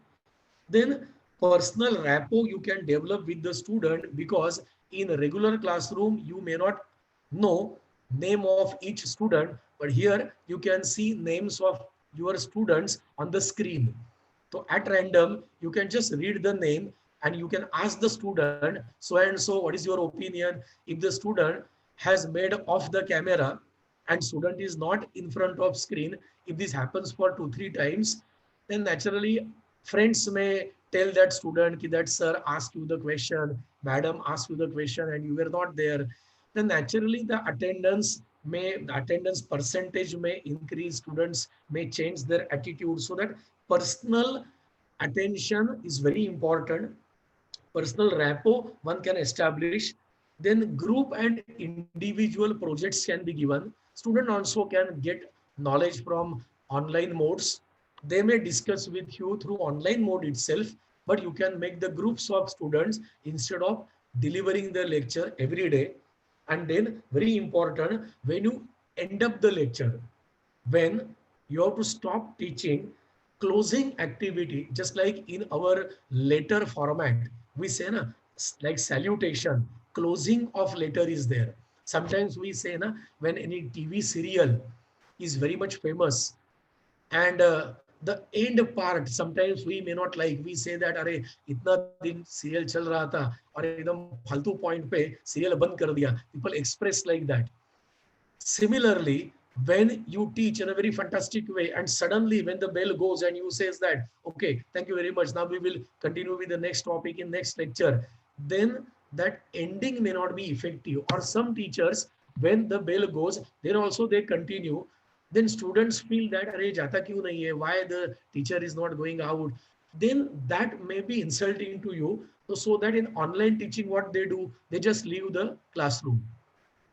Then personal rapport you can develop with the student, because in a regular classroom you may not know name of each student, but here you can see names of your students on the screen. So at random you can just read the name, and you can ask the student, so and so, what is your opinion? If the student has made off the camera and student is not in front of screen, if this happens for 2 3 times, then naturally friends may tell that student that sir asked you the question, madam asked you the question, and you were not there. Then naturally the attendance percentage may increase, students may change their attitude. So that personal attention is very important. Personal rapport one can establish. Then group and individual projects can be given. Student also can get knowledge from online modes. They may discuss with you through online mode itself, but you can make the groups of students instead of delivering the lecture every day. And then very important, when you end up the lecture, when you have to stop teaching, closing activity, just like in our letter format, we say na, like salutation, closing of letter is there. Sometimes we say na, when any TV serial is very much famous, and the end part sometimes we may not like, we say that अरे इतना दिन serial चल रहा था और एकदम फालतू point पे serial बंद कर दिया. People express like that. Similarly, when you teach in a very fantastic way, and suddenly when the bell goes and you says that, okay, thank you very much, now we will continue with the next topic in next lecture, then that ending may not be effective. Or some teachers, when the bell goes, then also they continue. Then students feel that, अरे जाता क्यों नहीं है? Why the teacher is not going out? Then that may be insulting to you. So that in online teaching, what they do, they just leave the classroom.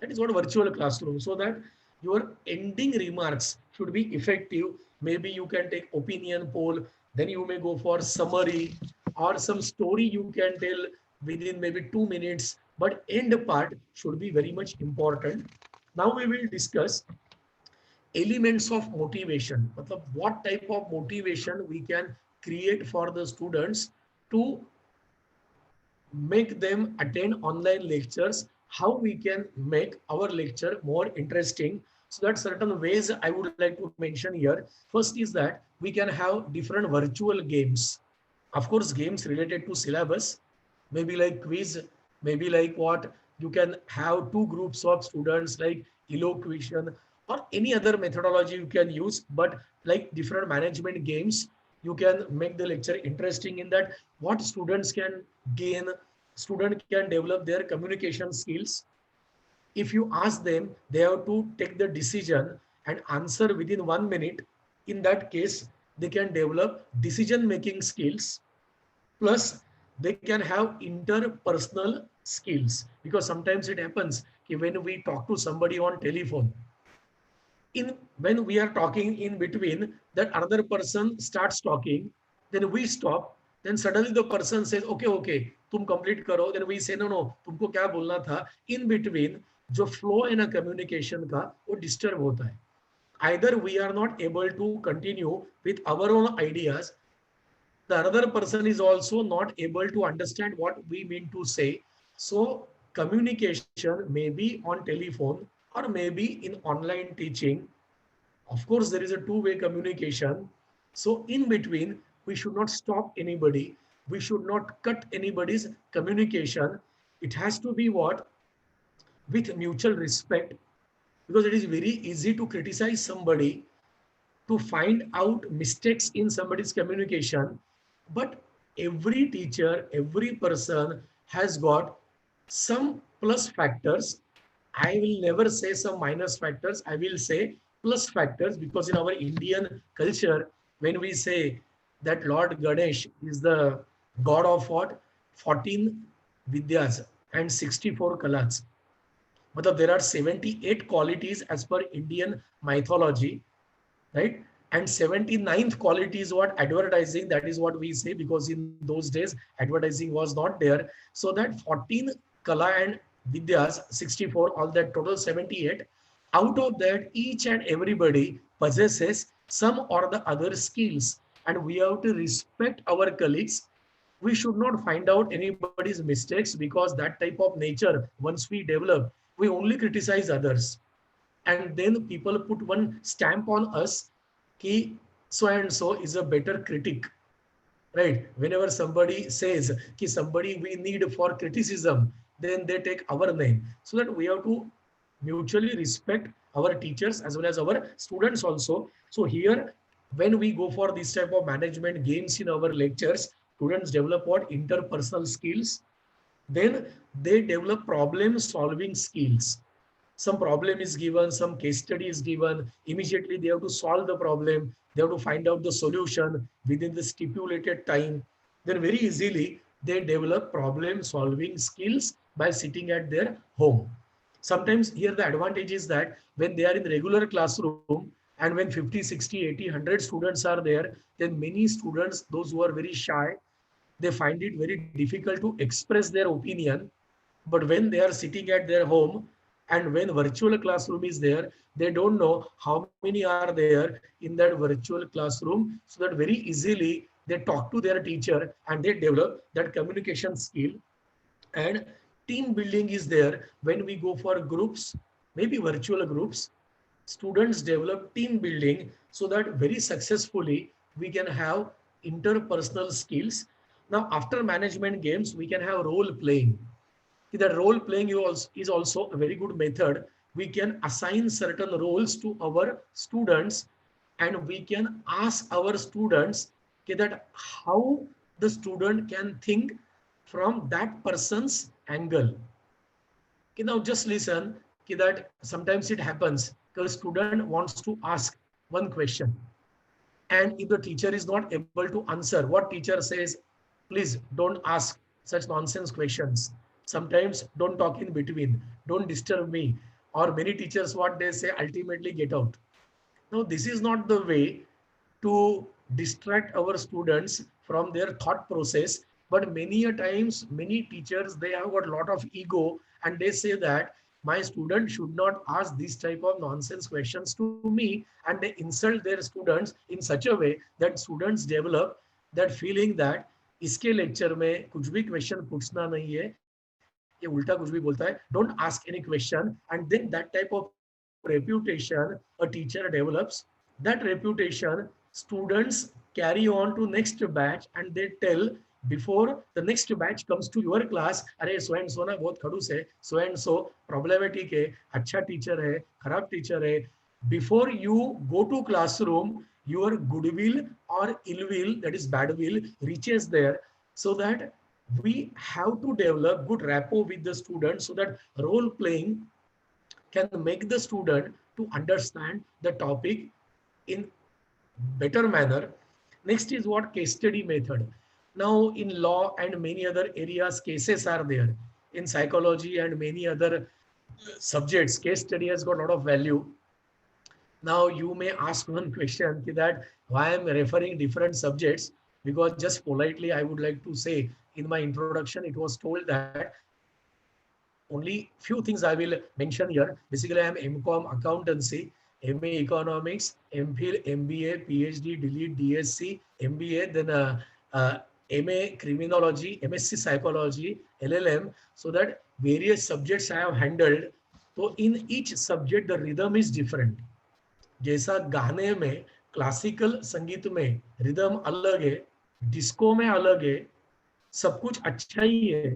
That is what virtual classroom. So that your ending remarks should be effective. Maybe you can take opinion poll, then you may go for summary, or some story you can tell within maybe 2 minutes, but end part should be very much important. Now we will discuss elements of motivation. Matlab, what type of motivation we can create for the students to make them attend online lectures, how we can make our lecture more interesting. So that certain ways I would like to mention here. First is that we can have different virtual games. Of course, games related to syllabus, maybe like quiz, maybe like what you can have two groups of students like elocution or any other methodology you can use, but like different management games, you can make the lecture interesting. In that, what students can gain, student can develop their communication skills. If you ask them, they have to take the decision and answer within 1 minute. In that case, they can develop decision making skills. Plus they can have interpersonal skills, because sometimes it happens when we talk to somebody on telephone, in when we are talking in between, that another person starts talking, then we stop, then suddenly the person says, okay, okay, तुम complete करो, then we say no no, तुमको क्या बोलना था. In between जो flow in a communication का वो disturb होता है. Either we are not able to continue with our own ideas, the another person is also not able to understand what we mean to say. So communication may be on telephone or maybe in online teaching. Of course there is a two-way communication. So in between we should not stop anybody, we should not cut anybody's communication. It has to be what, with mutual respect, because it is very easy to criticize somebody, to find out mistakes in somebody's communication. But every teacher, every person has got some plus factors. I will never say some minus factors. I will say plus factors, because in our Indian culture, when we say that Lord Ganesh is the god of what? 14 Vidyas and 64 Kalas. But there are 78 qualities as per Indian mythology, right? And 79th quality is what? Advertising. That is what we say, because in those days advertising was not there. So that 14 kala and vidyas, 64, all that total 78. Out of that, each and everybody possesses some or the other skills, and we have to respect our colleagues. We should not find out anybody's mistakes, because that type of nature once we develop, we only criticize others, and then people put one stamp on us ki so and so is a better critic, right? Whenever somebody says ki somebody we need for criticism, then they take our name. So that we have to mutually respect our teachers as well as our students also. So here, when we go for this type of management games in our lectures, students develop what? Interpersonal skills. Then they develop problem solving skills. Some problem is given, some case study is given, immediately they have to solve the problem, they have to find out the solution within the stipulated time. Then very easily they develop problem solving skills by sitting at their home. Sometimes here the advantage is that when they are in the regular classroom, and when 50, 60, 80, 100 students are there, then many students, those who are very shy, they find it very difficult to express their opinion. But when they are sitting at their home and when virtual classroom is there, they don't know how many are there in that virtual classroom. So that very easily they talk to their teacher and they develop that communication skill. And team building is there when we go for groups, maybe virtual groups. Students develop team building so that very successfully we can have interpersonal skills. Now, after management games, we can have role playing. That role playing is also a very good method. We can assign certain roles to our students, and we can ask our students that how the student can think from that person's angle. Now just listen that sometimes it happens because student wants to ask one question, and if the teacher is not able to answer, what teacher says, please don't ask such nonsense questions. Sometimes don't talk in between, don't disturb me. Or many teachers, what they say, ultimately get out. Now, this is not the way to distract our students from their thought process. But many a times, many teachers, they have got a lot of ego, and they say that my student should not ask this type of nonsense questions to me, and they insult their students in such a way that students develop that feeling that इसके lecture में कुछ भी question पूछना नहीं है, ये उल्टा कुछ भी बोलता है, don't ask any question. And then that type of reputation a teacher develops. That reputation students carry on to next batch, and they tell before the next batch comes to your class, अरे so and so ना बहुत खड़ूस है, so and so problematic है, अच्छा teacher है, खराब teacher है. Before you go to classroom, your goodwill or ill will, that is bad will, reaches there. So that we have to develop good rapport with the students, so that role playing can make the student to understand the topic in better manner. Next is what? Case study method. Now in law and many other areas, cases are there. In psychology and many other subjects, case study has got a lot of value. Now you may ask one question that why I'm referring different subjects, because just politely I would like to say in my introduction, it was told that only few things I will mention here. Basically, I am MCOM accountancy, MA economics, MPhil, MBA, PhD, delete DSc, MBA, then MA criminology, MSc psychology, LLM, so that various subjects I have handled. So in each subject, the rhythm is different. जैसा गाने में classical संगीत में rhythm अलग है, disco में अलग है, सब कुछ अच्छा ही है,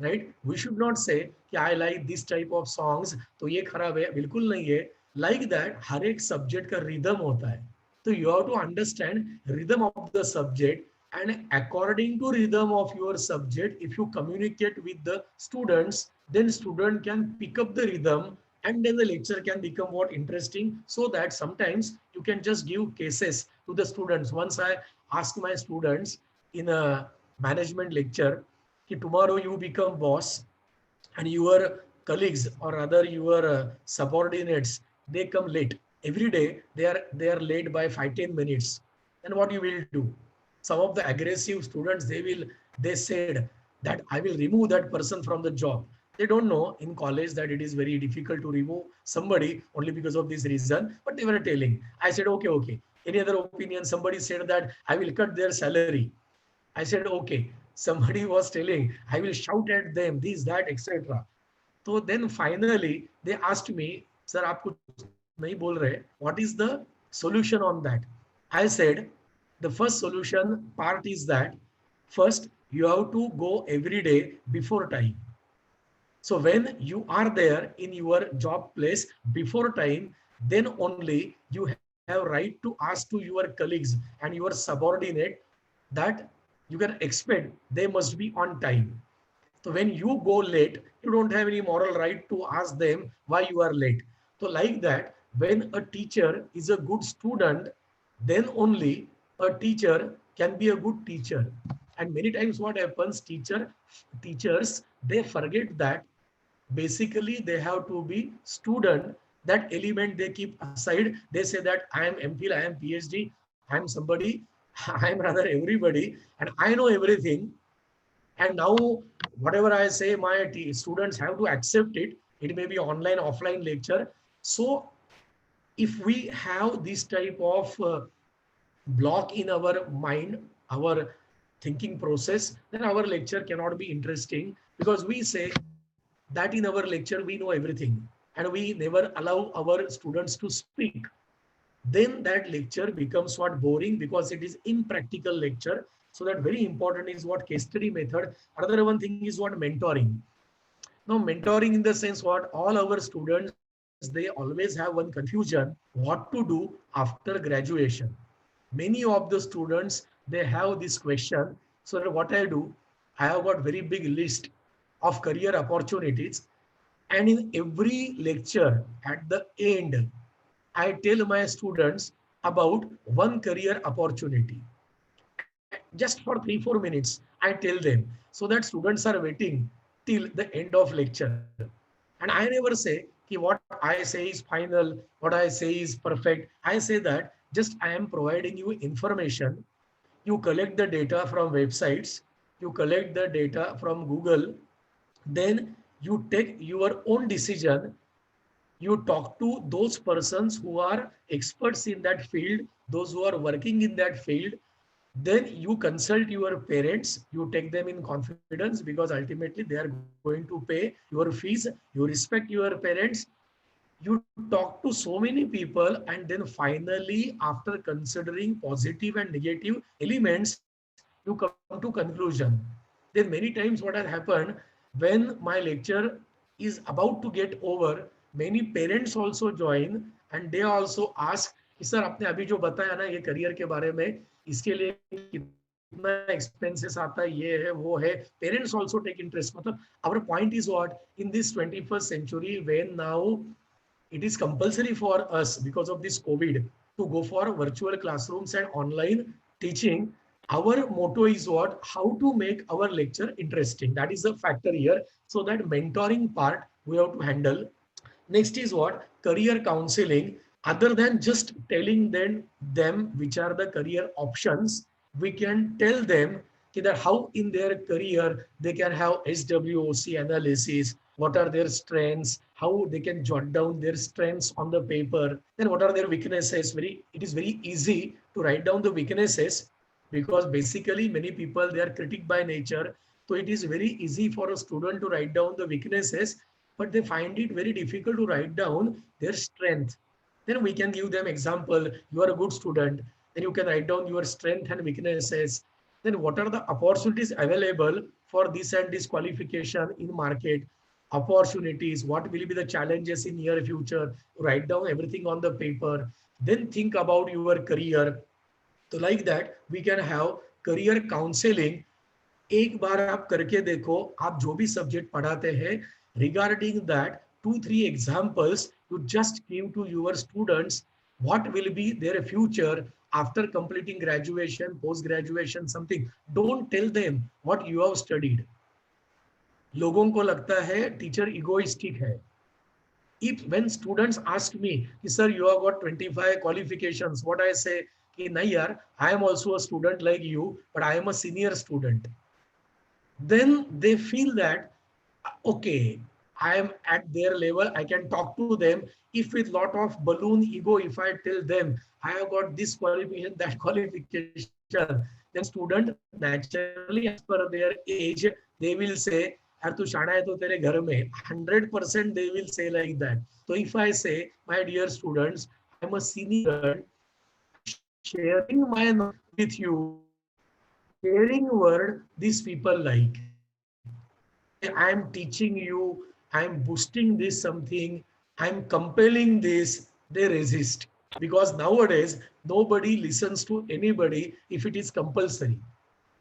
राइट. वी शुड नॉट से कि I like this type of songs तो ये खराब है, बिल्कुल नहीं है. लाइक दैट हर एक सब्जेक्ट का रिदम होता है. तो you have to understand rhythm of the subject, and according to rhythm of your subject, if you communicate with the students, then student can pick up the rhythm, and then the lecture can become what interesting, so that sometimes you can just give cases to the students. Once I ask my students in a management lecture, tomorrow you become boss, and your colleagues or other your subordinates, they come late every day, they are late by 5-10 minutes, then what you will do? Some of the aggressive students, they said that I will remove that person from the job. They don't know in college that it is very difficult to remove somebody only because of this reason, but they were telling. I said okay, okay, any other opinion? Somebody said that I will cut their salary. I said, okay. Somebody was telling, I will shout at them, this, that, etc. So then finally they asked me, sir, aap kuch nahi bol rahe. What is the solution on that? I said, the first solution part is that first you have to go every day before time. So when you are there in your job place before time, then only you have right to ask to your colleagues and your subordinate that you can expect they must be on time. So when you go late, you don't have any moral right to ask them why you are late. So like that, when a teacher is a good student, then only a teacher can be a good teacher. And many times what happens, teachers, they forget that basically they have to be student. That element they keep aside. They say that I am MPhil, I am PhD, I am somebody, I am rather everybody, and I know everything. And now whatever I say, my students have to accept it. It may be online, offline lecture. So if we have this type of block in our mind, our thinking process, then our lecture cannot be interesting, because we say that in our lecture we know everything and we never allow our students to speak. Then that lecture becomes what boring, because it is impractical lecture. So that very important is what case study method. Another one thing is what mentoring. Now mentoring in the sense what all our students, they always have one confusion what to do after graduation. Many of the students, they have this question. So that what I do, I have got very big list of career opportunities, and in every lecture at the end I tell my students about one career opportunity. Just for 3-4 minutes, I tell them, so that students are waiting till the end of lecture. And I never say ki what I say is final, what I say is perfect. I say that just I am providing you information. You collect the data from websites, you collect the data from Google, then you take your own decision. You talk to those persons who are experts in that field, those who are working in that field. Then you consult your parents, you take them in confidence, because ultimately they are going to pay your fees. You respect your parents, you talk to so many people, and then finally after considering positive and negative elements, you come to conclusion. Then many times what has happened, when my lecture is about to get over, many parents also join, and they also ask कि sir आपने अभी जो बताया ना ये career के बारे में, इसके लिए कितना एक्सपेंसेस आता है, ये है वो है. Parents also take interest. मतलब our point is what, in this 21st century, when now it is compulsory for us because of this COVID to go for virtual classrooms and online teaching. Our motto is what? How to make our lecture interesting. That is a factor here. So that mentoring part we have to handle. Next is what? Career counseling. Other than just telling them which are the career options, we can tell them that how in their career they can have SWOC analysis, what are their strengths, how they can jot down their strengths on the paper, then what are their weaknesses. It is very easy to write down the weaknesses because basically many people they are critic by nature. So it is very easy for a student to write down the weaknesses, but they find it very difficult to write down their strength. Then we can give them example. You are a good student. Then you can write down your strength and weaknesses. Then what are the opportunities available for this and this qualification in market? Opportunities. What will be the challenges in near future? Write down everything on the paper. Then think about your career. तो like that we can have career counseling. एक बार आप करके देखो, आप जो भी subject पढ़ाते हैं regarding that 2-3 examples you just give to your students what will be their future after completing graduation, post graduation, something. Don't tell them what you have studied. लोगों को लगता है टीचर इगोइस्टिक है. If when students ask me, sir, you have got 25 qualifications, what I say, कि नहीं यार, I am also a student like you, but I am a senior student. Then they feel that, okay, I am at their level, I can talk to them. If with lot of balloon ego, if I tell them, I have got this qualification, that qualification, then student naturally as per their age, they will say, यार तू शाना है तो तेरे घर में 100% they will say like that. So if I say, my dear students, I am a senior, sharing my knowledge with you, sharing word these people like. I am teaching you, I am boosting this something, I am compelling this, they resist. Because nowadays, nobody listens to anybody if it is compulsory,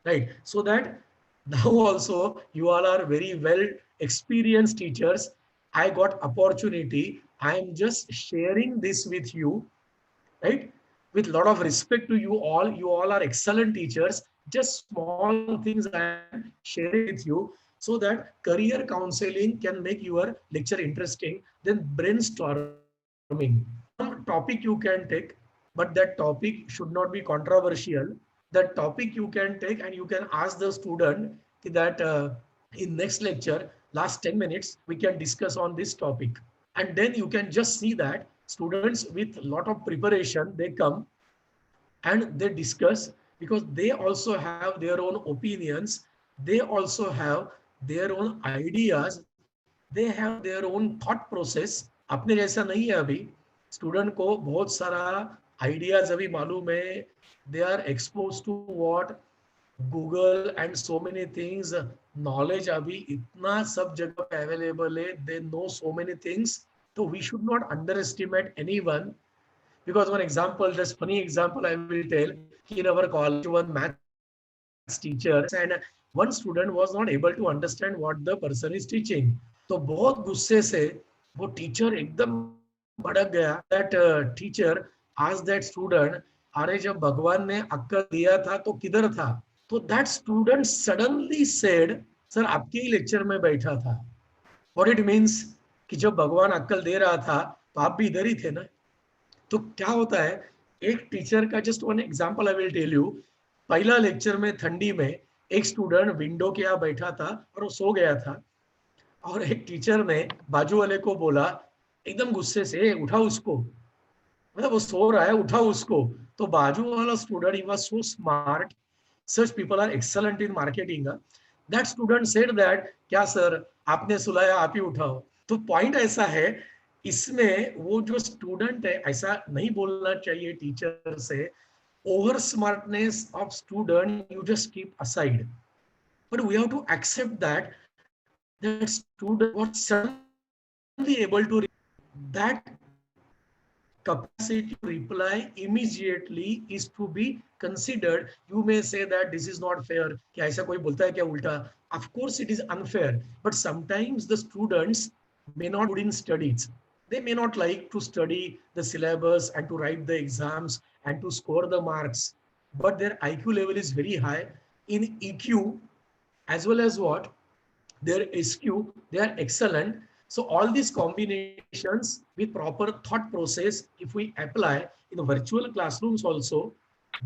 right? So that now also you all are very well experienced teachers. I got opportunity. I am just sharing this with you, right? With a lot of respect to you all. You all are excellent teachers. Just small things I am sharing with you so that career counseling can make your lecture interesting. Then brainstorming. Some topic you can take, but that topic should not be controversial. That topic you can take and you can ask the student that in next lecture, last 10 minutes, we can discuss on this topic. And then you can just see that students with a lot of preparation, they come and they discuss because they also have their own opinions. They also have their own ideas. They have their own thought process. अपने जैसा नहीं है अभी. Student को बहुत सारा ideas अभी मालूम है. They are exposed to what Google and so many things. Knowledge अभी इतना सब जगह पे available है. They know so many things. So we should not underestimate anyone. Because one example, just funny example I will tell. In our college, one maths teacher and one student was not able to understand what the person is teaching. तो बहुत गुस्से से वो teacher एकदम भड़क गया. That teacher asked that student, अरे जब भगवान ने अक्ल दिया था तो किधर था? तो that student suddenly said, sir आपके ही लेक्चर में बैठा था. What it means कि जब भगवान अक्ल दे रहा था तो आप भी इधर ही थे ना. तो क्या होता है, एक टीचर का just one example I will tell you. पहला लेक्चर में ठंडी में एक स्टूडेंट विंडो के यहाँ बैठा था और वो सो गया था. और एक टीचर ने बाजू वाले को बोला एकदम गुस्से से, उठाओ उसको, मतलब वो सो रहा है, उठाओ उसको. तो बाजू वाला student, he was so smart. Such people are excellent in marketing. That student said that, क्या सर आपने सुलाया, आप ही उठाओ. तो पॉइंट ऐसा है, इसमें वो जो स्टूडेंट है, ऐसा नहीं बोलना चाहिए टीचर से. Over smartness of student you just keep aside, but we have to accept that that student was suddenly able to that capacity to reply immediately is to be considered. You may say that this is not fair, कि ऐसा कोई बोलता है क्या उल्टा. Of course it is unfair, but sometimes the students may not good in studies. They may not like to study the syllabus and to write the exams and to score the marks, but their IQ level is very high. In EQ as well as what their SQ, they are excellent. So all these combinations with proper thought process, if we apply in the virtual classrooms also,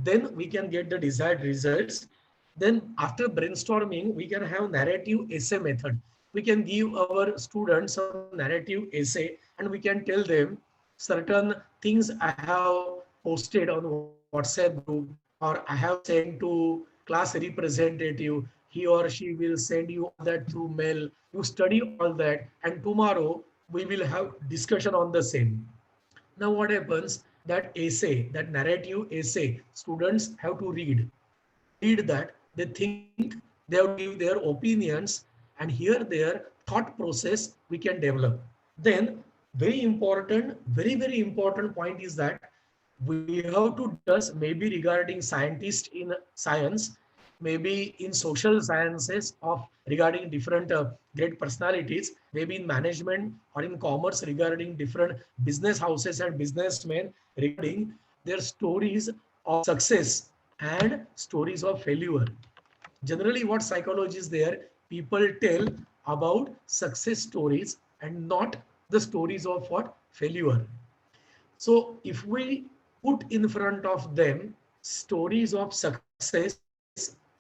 then we can get the desired results. Then after brainstorming, we can have narrative essay method. We can give our students some narrative essay and we can tell them certain things I have posted on WhatsApp group or I have sent to class representative. He or she will send you all that through mail. You study all that and tomorrow we will have discussion on the same. Now what happens? That essay, that narrative essay, students have to read. They read that, they think, they have to give their opinions, and here their thought process we can develop. Then very important point is that we have to discuss maybe regarding scientists in science, maybe in social sciences of regarding different great personalities, maybe in management or in commerce regarding different business houses and businessmen regarding their stories of success and stories of failure. Generally, what psychology is there, people tell about success stories and not the stories of what failure. So if we put in front of them stories of success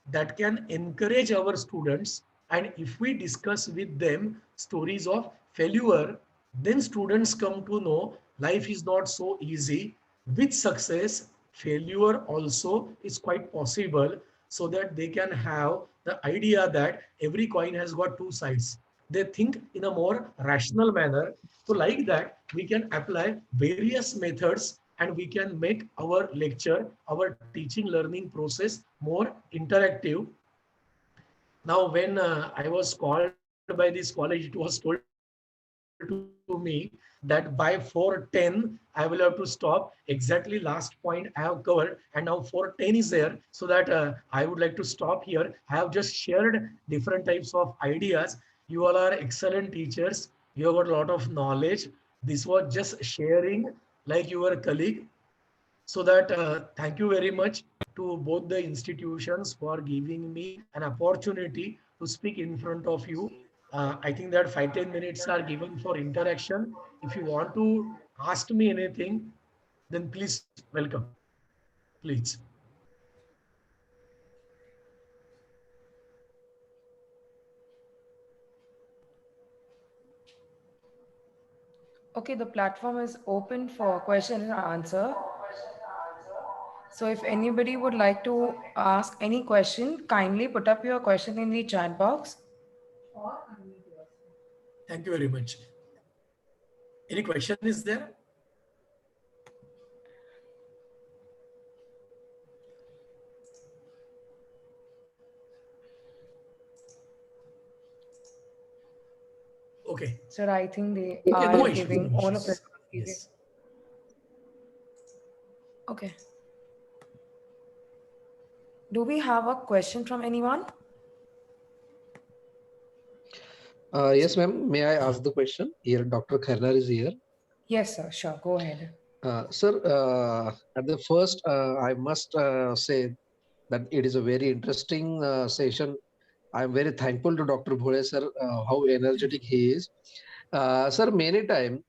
that can encourage our students, and if we discuss with them stories of failure, then students come to know life is not so easy. With success, failure also is quite possible, so that they can have the idea that every coin has got two sides. They think in a more rational manner. So like that, we can apply various methods and we can make our lecture, our teaching learning process more interactive. Now, when I was called by this college, it was told to me that by 4:10, I will have to stop. Exactly last point I have covered, and now 4:10 is there, so that I would like to stop here. I have just shared different types of ideas. You all are excellent teachers. You have got a lot of knowledge. This was just sharing like your colleague, so that thank you very much to both the institutions for giving me an opportunity to speak in front of you. I think that 5-10 minutes are given for interaction. If you want to ask me anything, then please welcome. Please. Okay, the platform is open for question and answer. So if anybody would like to ask any question, kindly put up your question in the chat box. Thank you very much. Any question is there? Okay. Sir, I think they Okay, no are issues, no giving all of them. issues. Yes. Okay. Do we have a question from anyone? Yes, ma'am. May I ask the question? Here, Dr. Kharnar is here. Yes, sir. Sure. Go ahead. Sir, at the first, I must say that it is a very interesting session. I am very thankful to Dr. Bhole, sir, how energetic he is. Sir, many times,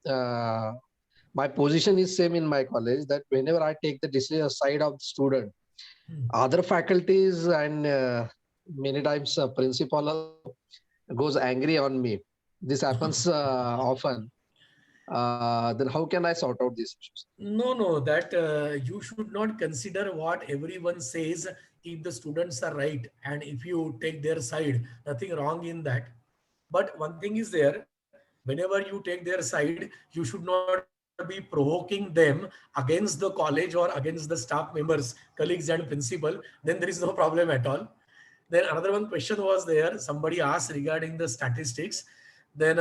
my position is same in my college that whenever I take the decision side of the student, other faculties and many times principal also goes angry on me. This happens often. Then how can I sort out these issues? No, no, that you should not consider what everyone says if the students are right and if you take their side, nothing wrong in that. But one thing is there, whenever you take their side, you should not be provoking them against the college or against the staff members, colleagues and principal, then there is no problem at all. Then another one question was there, somebody asked regarding the statistics. Then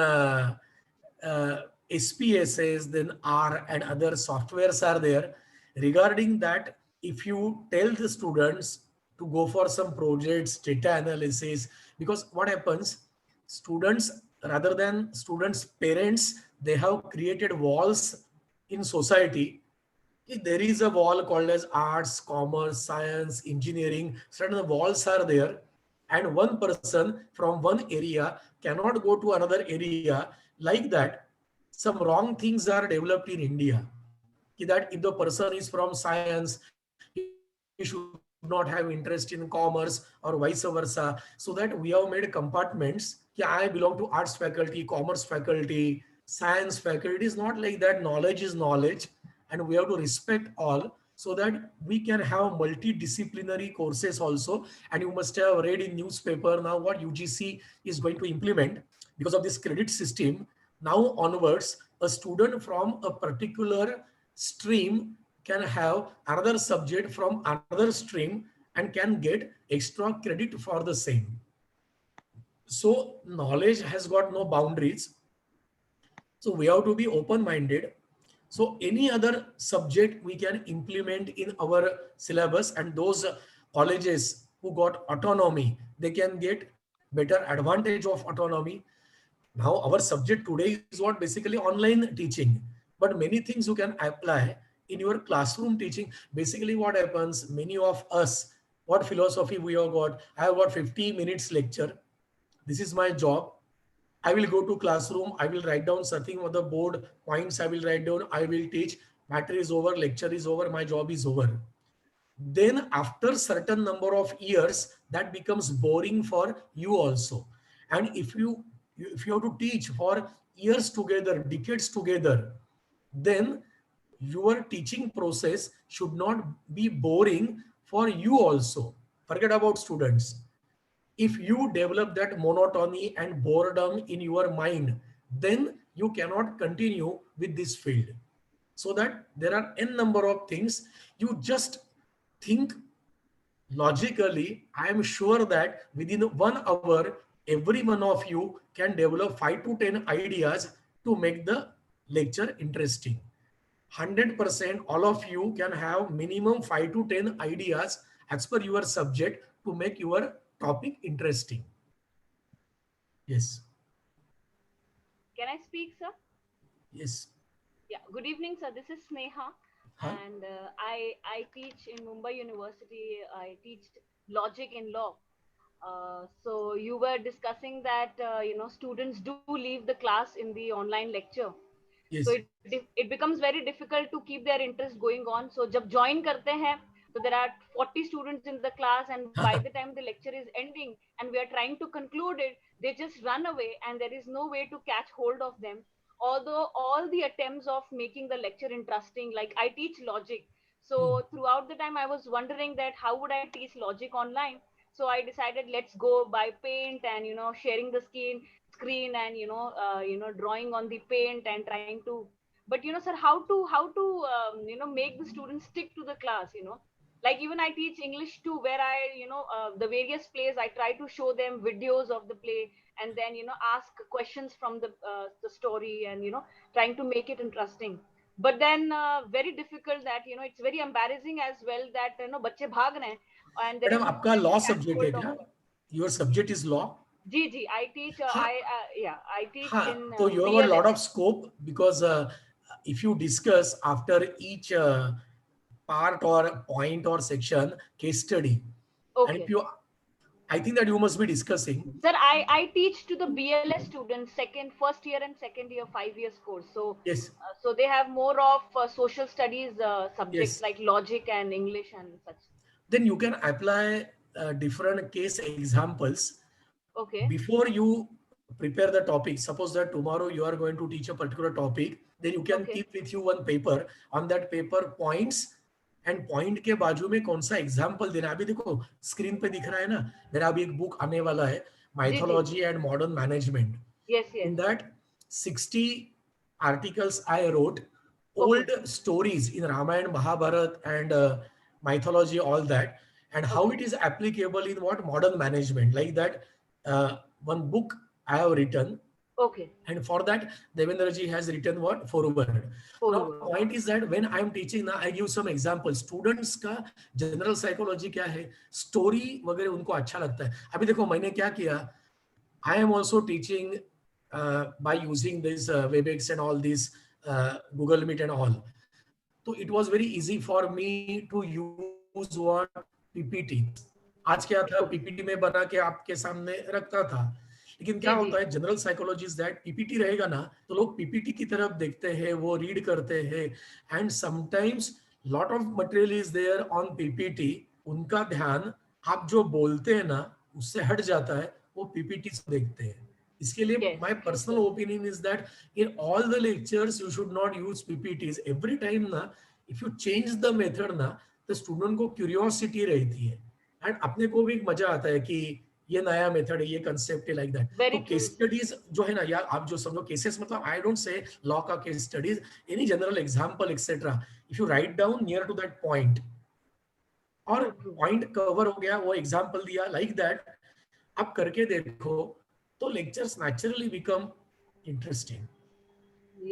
SPSS, then R and other softwares are there. Regarding that, if you tell the students to go for some projects, data analysis, because what happens, students, rather than students' parents, they have created walls in society. There is a wall called as arts, commerce, science, engineering. Certain walls are there, and one person from one area cannot go to another area. Like that, some wrong things are developed in India. That if the person is from science, he should be from arts. not have interest in commerce or vice versa. So that we have made compartments. Yeah, I belong to arts faculty, commerce faculty, science faculty. It is not like that. Knowledge is knowledge, and we have to respect all so that we can have multidisciplinary courses also. And you must have read in newspaper now what UGC is going to implement because of this credit system. Now onwards, a student from a particular stream can have another subject from another stream and can get extra credit for the same. So knowledge has got no boundaries. So we have to be open-minded. So any other subject we can implement in our syllabus, and those colleges who got autonomy, they can get better advantage of autonomy. Now our subject today is what basically online teaching, but many things you can apply in your classroom teaching. Basically what happens, many of us, what philosophy we have got, I have got 50 minutes lecture, this is my job. I will go to classroom, I will write down something on the board, points I will write down, I will teach, matter is over, lecture is over, my job is over. Then after certain number of years, that becomes boring for you also. And if you have to teach for years together, decades together, then your teaching process should not be boring for you also. Forget about students. If you develop that monotony and boredom in your mind, then you cannot continue with this field. So that there are n number of things. You just think logically. I am sure that within 1 hour, every one of you can develop 5 to 10 ideas to make the lecture interesting. 100% all of you can have minimum 5 to 10 ideas as per your subject to make your topic interesting. Yes. Can I speak, sir? Yes. Yeah. Good evening, sir. This is Sneha, Huh? and I teach in Mumbai University. I teach logic in law. So you were discussing that students do leave the class in the online lecture. So Yes. it becomes very difficult to keep their interest going on. So जब join करते हैं, so there are 40 students in the class, and by the time the lecture is ending and we are trying to conclude it, they just run away, and there is no way to catch hold of them. Although all the attempts of making the lecture interesting, like I teach logic, so throughout the time I was wondering that how would I teach logic online. So I decided let's go by paint and sharing the screen and drawing on the paint and trying to, but sir, how to make the students stick to the class, like even I teach English too, where I the various plays I try to show them videos of the play, and then ask questions from the story, and trying to make it interesting. But then very difficult that it's very embarrassing as well that बच्चे भाग रहे हैं and there Madam, is no आपका way to law catch subject है hold of क्या? them. Your subject is law? Ji, I teach. हाँ. I teach in So you have a lot BLS. of scope because if you discuss after each part or point or section case study, and if Okay, you, I think that you must be discussing. sir. I teach to the BLS students, first year and second year, 5 years course. So Yes, so they have more of social studies subjects yes. like logic and English and such. Then you can apply different case examples Okay, before you prepare the topic. Suppose that tomorrow you are going to teach a particular topic, then you can okay, keep with you one paper. On that paper points, and point के बाजू में कौन सा example देना है. अभी देखो screen पे दिख रहा है ना, मेरा अभी एक बुक आने वाला है, Ji. Mythology and modern management. Yes, yes. In that 60 articles I wrote, Okay, old stories in Ramayana, Mahabharata, and mythology, all that, and how okay, it is applicable in what modern management. Like that, one book I have written, okay. and for that, Devendraji has written what? Forward. Now, Forward. point is that when I am teaching, now I give some examples. Students का general psychology क्या है? Story वगैरह उनको अच्छा लगता है. अभी देखो मैंने क्या किया? I am also teaching by using this WebEx and all these Google Meet and all. So it was very easy for me to use what PPT. आज क्या था, PPT में बना के आपके सामने रखता था. लेकिन क्या जी. होता है, general psychology is that PPT रहेगा ना तो लोग पीपीटी की तरफ देखते हैं, वो रीड करते हैं, and sometimes lot of material is there on PPT उनका ध्यान आप जो बोलते हैं ना उससे हट जाता है, वो पीपीटी से देखते हैं. इसके लिए Yes. my personal opinion is that in all the lectures you should not use PPTs. Every time ना if you change the method ना, the student को curiosity रहती है and अपने को भी मजा आता है कि ये नया मेथड है, ये कंसेप्ट है, लाइक दैट. Very तो true. केस स्टडीज जो है ना यार, आप जो समझो केसेस, मतलब आई डोंट से लॉ का case studies, any general example etcetera, if you write down near to that point और पॉइंट कवर हो गया, वो एग्जांपल दिया, लाइक दैट आप करके देखो तो lectures naturally become interesting.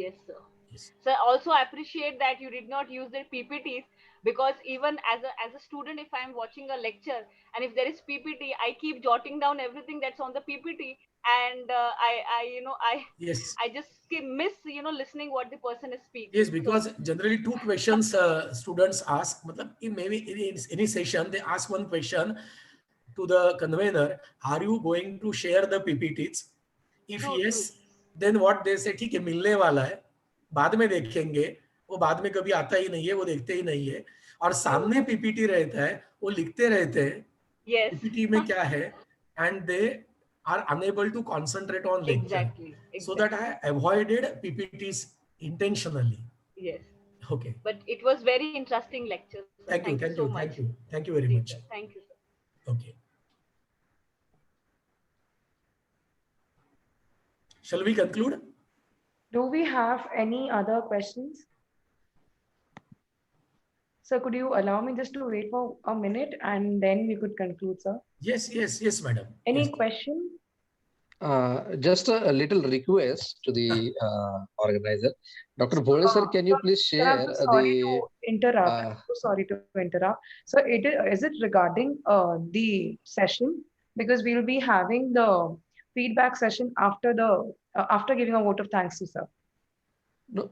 Yes, sir. Yes. So also I appreciate that you did not use the PPTs, because even as a student, if I'm watching a lecture and if there is PPT, I keep jotting down everything that's on the PPT, and Yes. I just miss listening what the person is speaking. Yes, because generally two questions students ask. मतलब maybe in any session they ask one question to the convener: Are you going to share the PPTs? If True, yes, true. then what they say, ठीक है मिलने वाला है, बाद में देखेंगे. वो बाद में कभी आता ही नहीं है, वो देखते ही नहीं है. और सामने पीपीटी रहता है, वो लिखते रहते हैं Yes. पीपीटी में क्या है, and they are unable to concentrate on lecture. Exactly. So that I avoided PPTs intentionally. Yes. Okay. But it was very interesting lecture, sir. Thank you, Thank you so much. thank you very Please, much. sir. Thank you, sir. Okay. Shall we conclude? Do we have any other questions? Sir, could you allow me just to wait for a minute and then we could conclude, sir? Yes, madam. Any Yes. question? Just a little request to the organizer. Dr. Bhole sir, can you please Sir, I'm share so sorry the... to interrupt. I'm so sorry to interrupt. So is it regarding the session? Because we'll be having the feedback session after the after giving a vote of thanks to sir. No,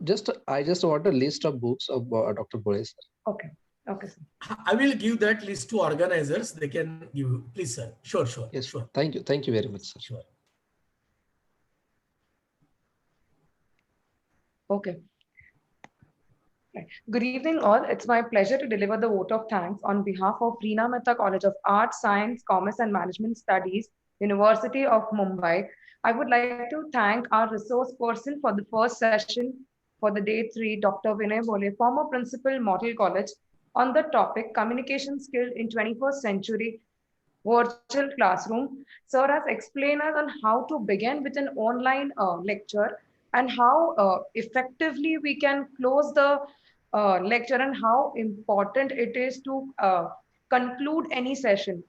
I just want a list of books of Dr. Bhole sir. Okay. Okay, sir. I will give that list to organizers. They can give. Please, sir. Sure. Yes, sure. Thank you very much, sir. Sure. Okay. Right. Good evening, all. It's my pleasure to deliver the vote of thanks on behalf of Reena Mehta College of Arts, Science, Commerce and Management Studies, University of Mumbai. I would like to thank our resource person for the first session for the day 3, Dr. Vinay Bole, former principal, Model College, on the topic Communication Skill in 21st Century Virtual Classroom. Sir has explained us on how to begin with an online lecture and how effectively we can close the lecture and how important it is to conclude any session.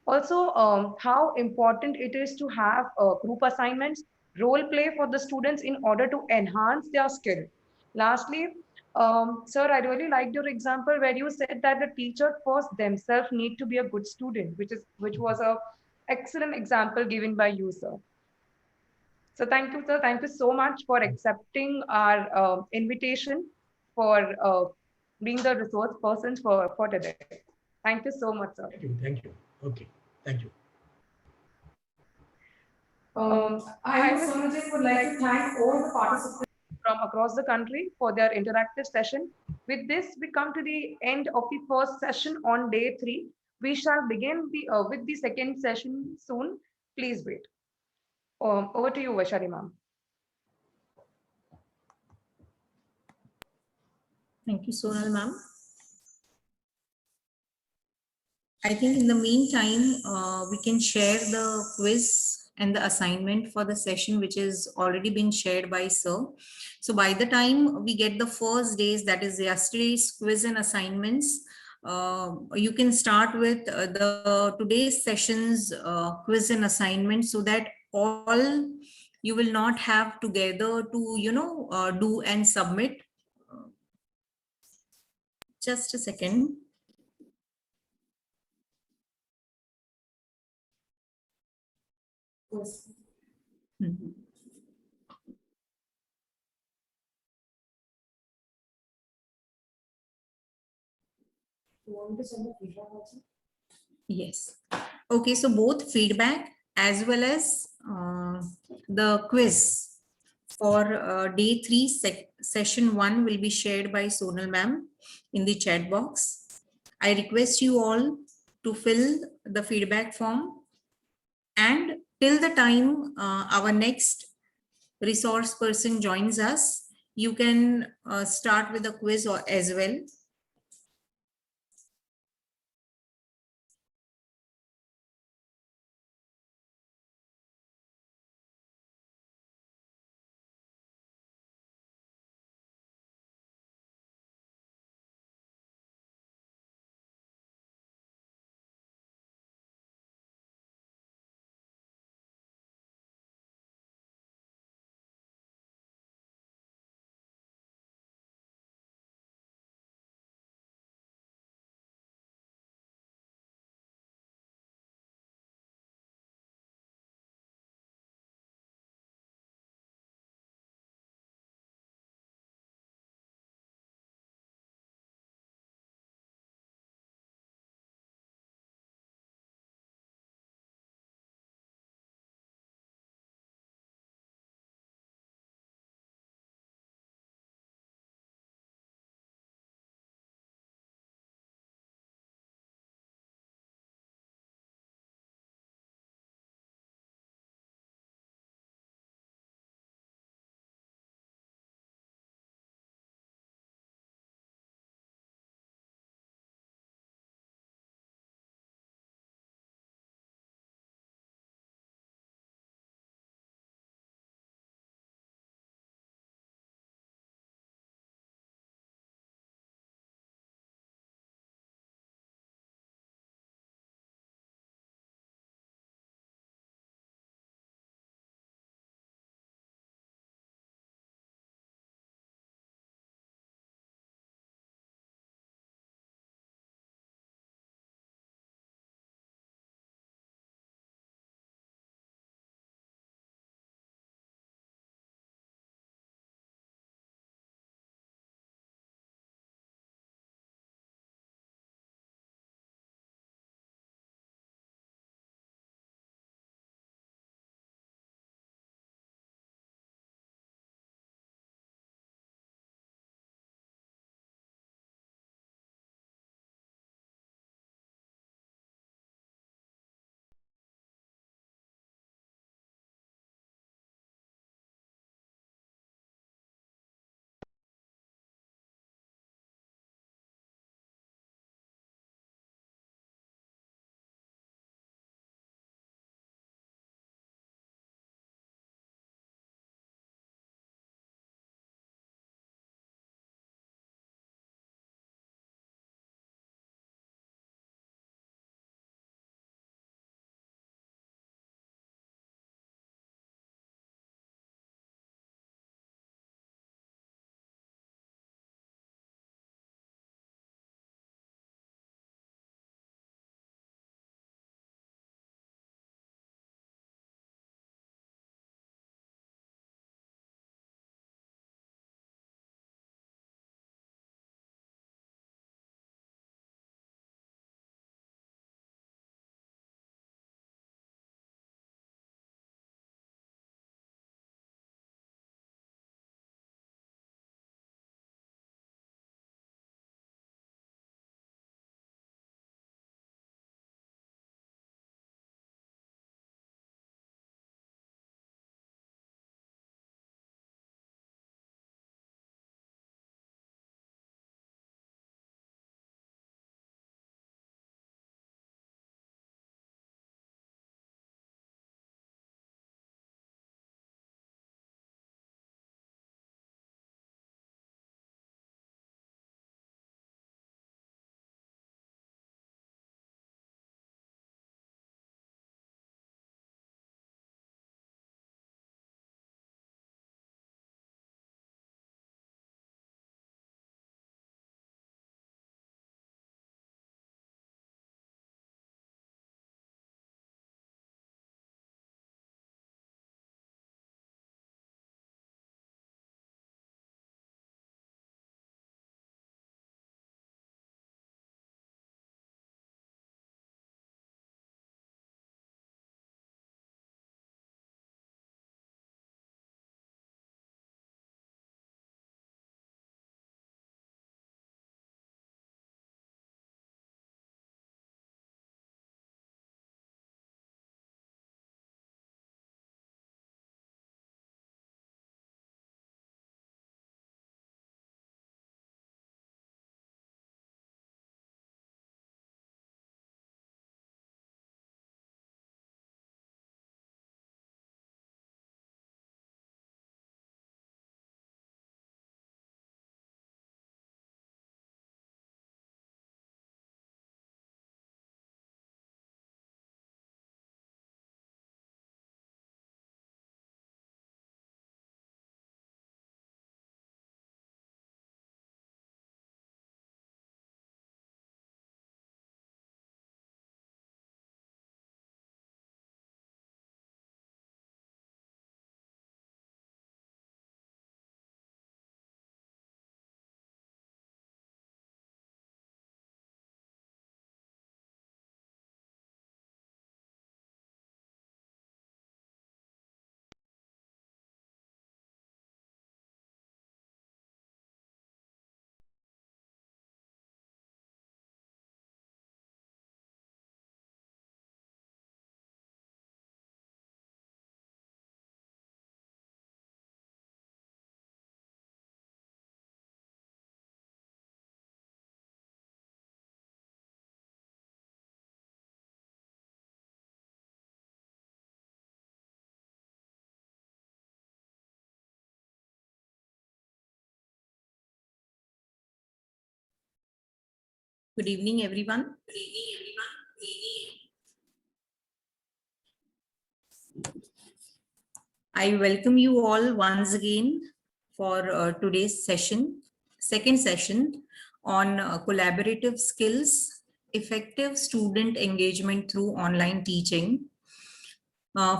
Also, how important it is to have group assignments, role play for the students in order to enhance their skill. Lastly, sir, I really liked your example where you said that the teacher first themselves need to be a good student, which was a excellent example given by you, sir. So thank you, sir. Thank you so much for accepting our invitation for being the resource persons for today. Thank you so much, sir. Thank you. Okay. Thank you. I, Ms. Sonajit, would like to thank all the participants from across the country for their interactive session. With this, we come to the end of the first session on day 3. We shall begin with the second session soon. Please wait. Over to you, Vaishali ma'am. Thank you, Sonal ma'am. I think in the meantime, we can share the quiz and the assignment for the session, which is already been shared by sir. So by the time we get the first days, that is yesterday's quiz and assignments, you can start with the today's session's quiz and assignment, so that all you will not have together to do and submit. Just a second. Yes. Okay, so both feedback as well as the quiz for day 3 session 1 will be shared by Sonal ma'am in the chat box. I request you all to fill the feedback form. And till the time our next resource person joins us, you can start with a quiz or as well. Good evening, everyone. I welcome you all once again for today's session, second session on collaborative skills, effective student engagement through online teaching.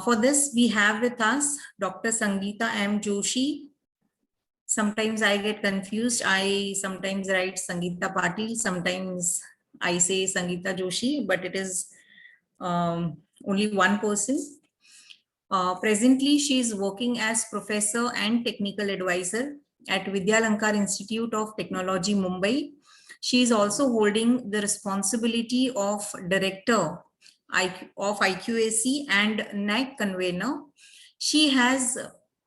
For this, we have with us Dr. Sangeeta M. Joshi. Sometimes I get confused. I sometimes write Sangeeta Patil, sometimes I say Sangeeta Joshi, but it is only one person. Presently, she is working as professor and technical advisor at Vidyalankar Institute of Technology, Mumbai. She is also holding the responsibility of director of IQAC and NAC convener. She has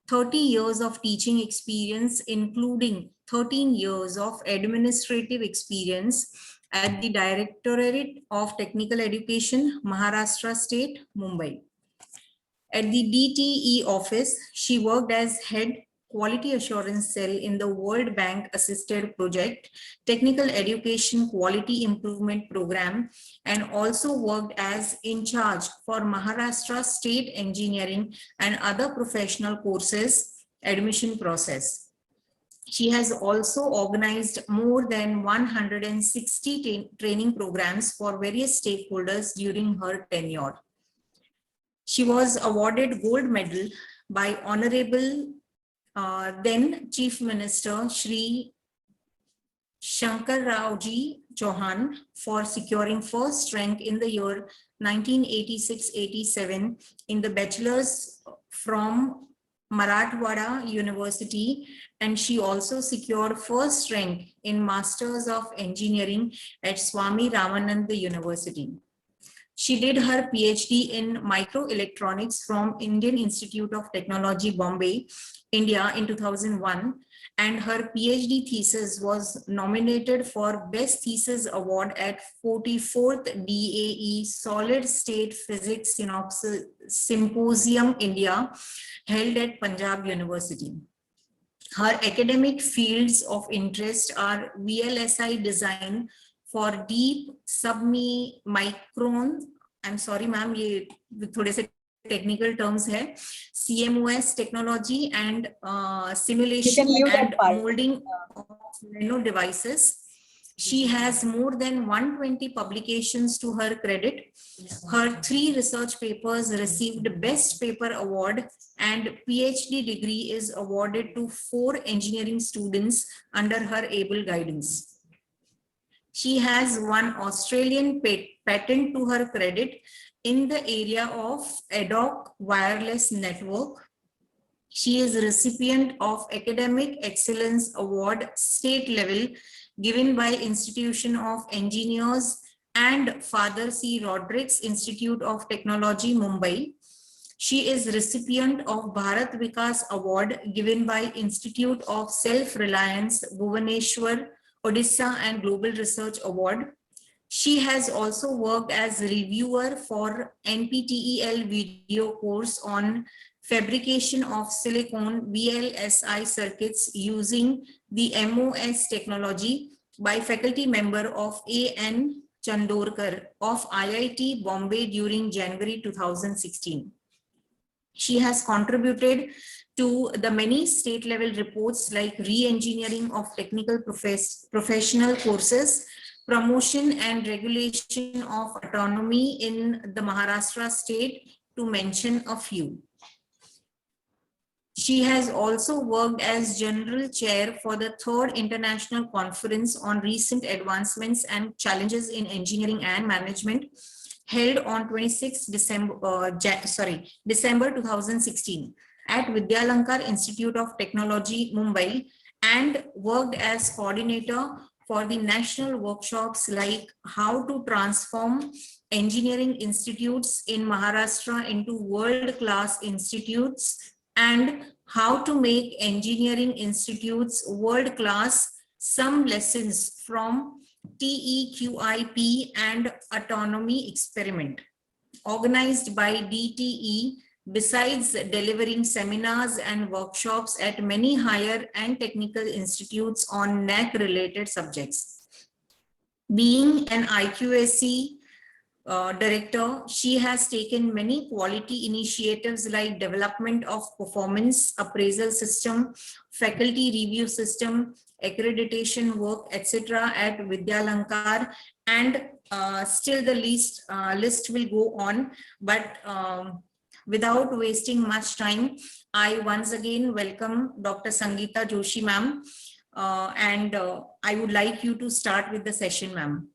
30 years of teaching experience, including 13 years of administrative experience at the Directorate of Technical Education, Maharashtra State, Mumbai. At the DTE office, she worked as head quality assurance cell in the World Bank assisted project, technical education quality improvement program, and also worked as in charge for Maharashtra state engineering and other professional courses admission process. She has also organized more than 160 training programs for various stakeholders during her tenure. She was awarded gold medal by Honorable then Chief Minister Shri Shankar Raoji Chauhan for securing first rank in the year 1986-87 in the bachelor's from Marathwada University, and she also secured first rank in Masters of Engineering at Swami Ramananda University. She did her PhD in microelectronics from Indian Institute of Technology, Bombay, India in 2001, and her PhD thesis was nominated for Best Thesis Award at 44th DAE Solid State Physics Symposium, India, held at Punjab University. Her academic fields of interest are VLSI design for deep submicron, I'm sorry ma'am, ये थोड़े से technical terms है, CMOS technology and simulation and molding of nano devices. She has more than 120 publications to her credit. Her 3 research papers received Best Paper Award, and PhD degree is awarded to 4 engineering students under her able guidance. She has one Australian patent to her credit in the area of ad hoc wireless network. She is a recipient of Academic Excellence Award state level given by Institution of Engineers and Father C. Rodrigues Institute of Technology, Mumbai. She is recipient of Bharat Vikas Award given by Institute of Self-Reliance, Bhubaneswar, Odisha and Global Research Award. She has also worked as reviewer for NPTEL video course on fabrication of silicon VLSI circuits using the MOS technology by faculty member of A.N. Chandorkar of IIT Bombay during January 2016. She has contributed to the many state level reports like re-engineering of technical professional courses, promotion and regulation of autonomy in the Maharashtra state, to mention a few. She has also worked as General Chair for the 3rd International Conference on Recent Advancements and Challenges in Engineering and Management, held on 26 December 2016 at Vidyalankar Institute of Technology, Mumbai, and worked as coordinator for the national workshops like how to transform engineering institutes in Maharashtra into world-class institutes and how to make engineering institutes world-class, some lessons from TEQIP and autonomy experiment, organized by DTE, besides delivering seminars and workshops at many higher and technical institutes on NAC related subjects. Being an IQAC director, she has taken many quality initiatives like development of performance appraisal system, faculty review system, accreditation work, etc. at Vidyalankar, and still the list will go on. But without wasting much time, I once again welcome Dr. Sangeeta Joshi ma'am, and I would like you to start with the session, ma'am.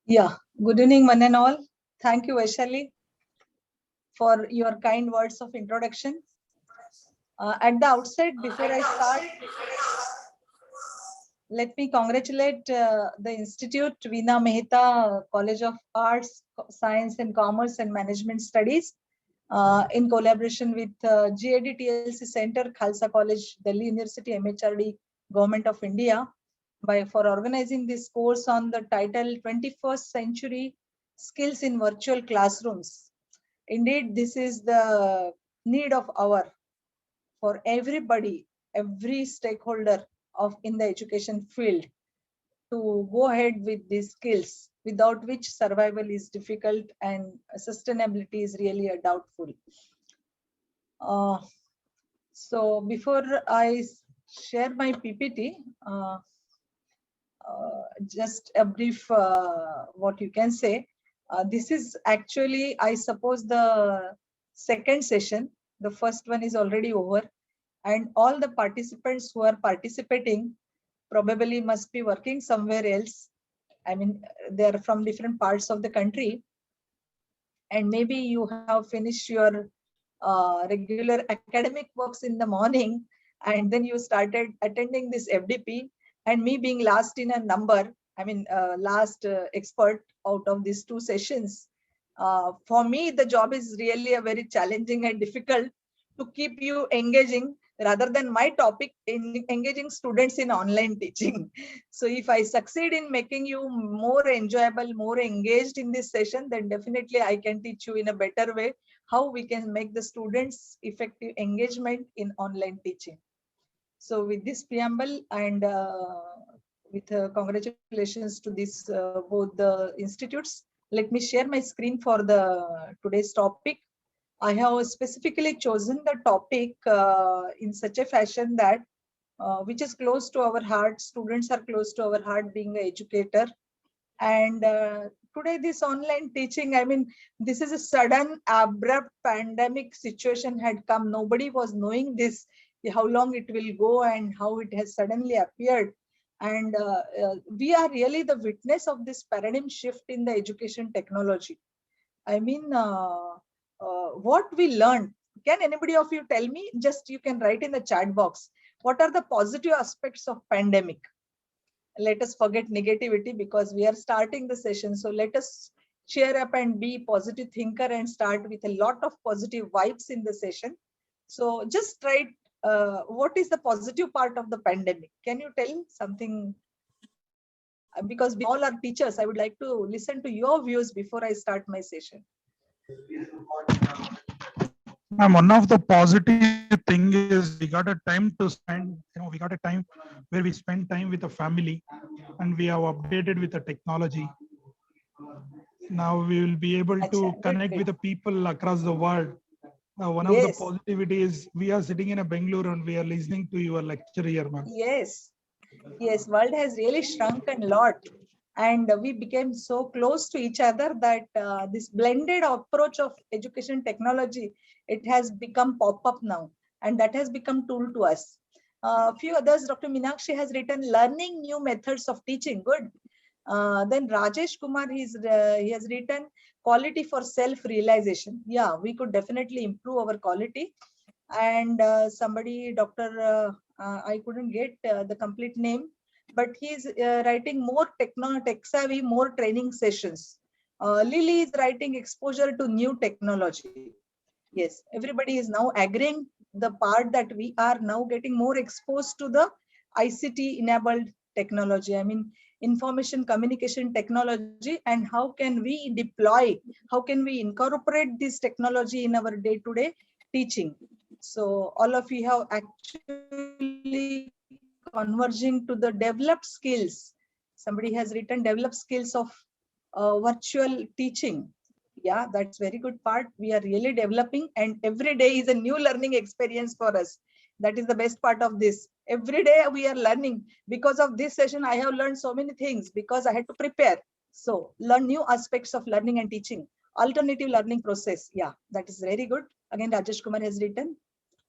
Yeah, good evening, one and all. Thank you, Vaishali, for your kind words of introduction. At the outset, before I start, let me congratulate the Institute, Reena Mehta, College of Arts, Science and Commerce and Management Studies, in collaboration with GAD TLC Center, KHALSA College, Delhi University, MHRD, Government of India, for organizing this course on the title 21st Century Skills in Virtual Classrooms. Indeed, this is the need of hour for everybody, every stakeholder in the education field, to go ahead with these skills, without which survival is difficult and sustainability is really doubtful. So before I share my PPT, just a brief what you can say. This is actually, I suppose, the second session. The first one is already over, and all the participants who are participating probably must be working somewhere else. I mean, they're from different parts of the country, and maybe you have finished your regular academic works in the morning, and then you started attending this FDP, and me being last in a number, I mean, last expert out of these two sessions. For me, the job is really a very challenging and difficult to keep you engaging, rather than my topic in engaging students in online teaching. So if I succeed in making you more enjoyable, more engaged in this session, then definitely I can teach you in a better way how we can make the students effective engagement in online teaching. So with this preamble and with congratulations to this both the institutes, let me share my screen for the today's topic. I have specifically chosen the topic in such a fashion that which is close to our heart. Students are close to our heart, being an educator. And today this online teaching, I mean, this is a sudden abrupt pandemic situation had come. Nobody was knowing this, how long it will go and how it has suddenly appeared. And we are really the witness of this paradigm shift in the education technology. I mean, what we learned, can anybody of you tell me? Just you can write in the chat box, what are the positive aspects of pandemic? Let us forget negativity, because we are starting the session. So let us cheer up and be positive thinker and start with a lot of positive vibes in the session. So just write, what is the positive part of the pandemic? Can you tell something? Because we all are teachers, I would like to listen to your views before I start my session. One of the positive thing is we got a time to spend, we got a time where we spend time with the family, and we have updated with the technology. Now we will be able to connect with the people across the world. One of the positivity is we are sitting in a Bangalore and we are listening to your lecture here, ma'am. Yes, yes, world has really shrunk a lot. And we became so close to each other that this blended approach of education technology, it has become pop-up now, and that has become tool to us. A few others, Dr. Meenakshi has written learning new methods of teaching. Good. Then Rajesh Kumar, he has written quality for self-realization. Yeah, we could definitely improve our quality. And somebody, Dr. I couldn't get the complete name, but he's writing more tech savvy, more training sessions. Lily is writing exposure to new technology. Yes, everybody is now agreeing the part that we are now getting more exposed to the ICT enabled technology. I mean, information communication technology, and how can we deploy, how can we incorporate this technology in our day-to-day teaching. So all of you have actually converging to the developed skills. Somebody has written developed skills of virtual teaching. Yeah, that's very good part. We are really developing, and every day is a new learning experience for us. That is the best part of this. Every day we are learning. Because of this session, I have learned so many things because I had to prepare. So learn new aspects of learning and teaching. Alternative learning process. Yeah, that is very good. Again, Rajesh Kumar has written.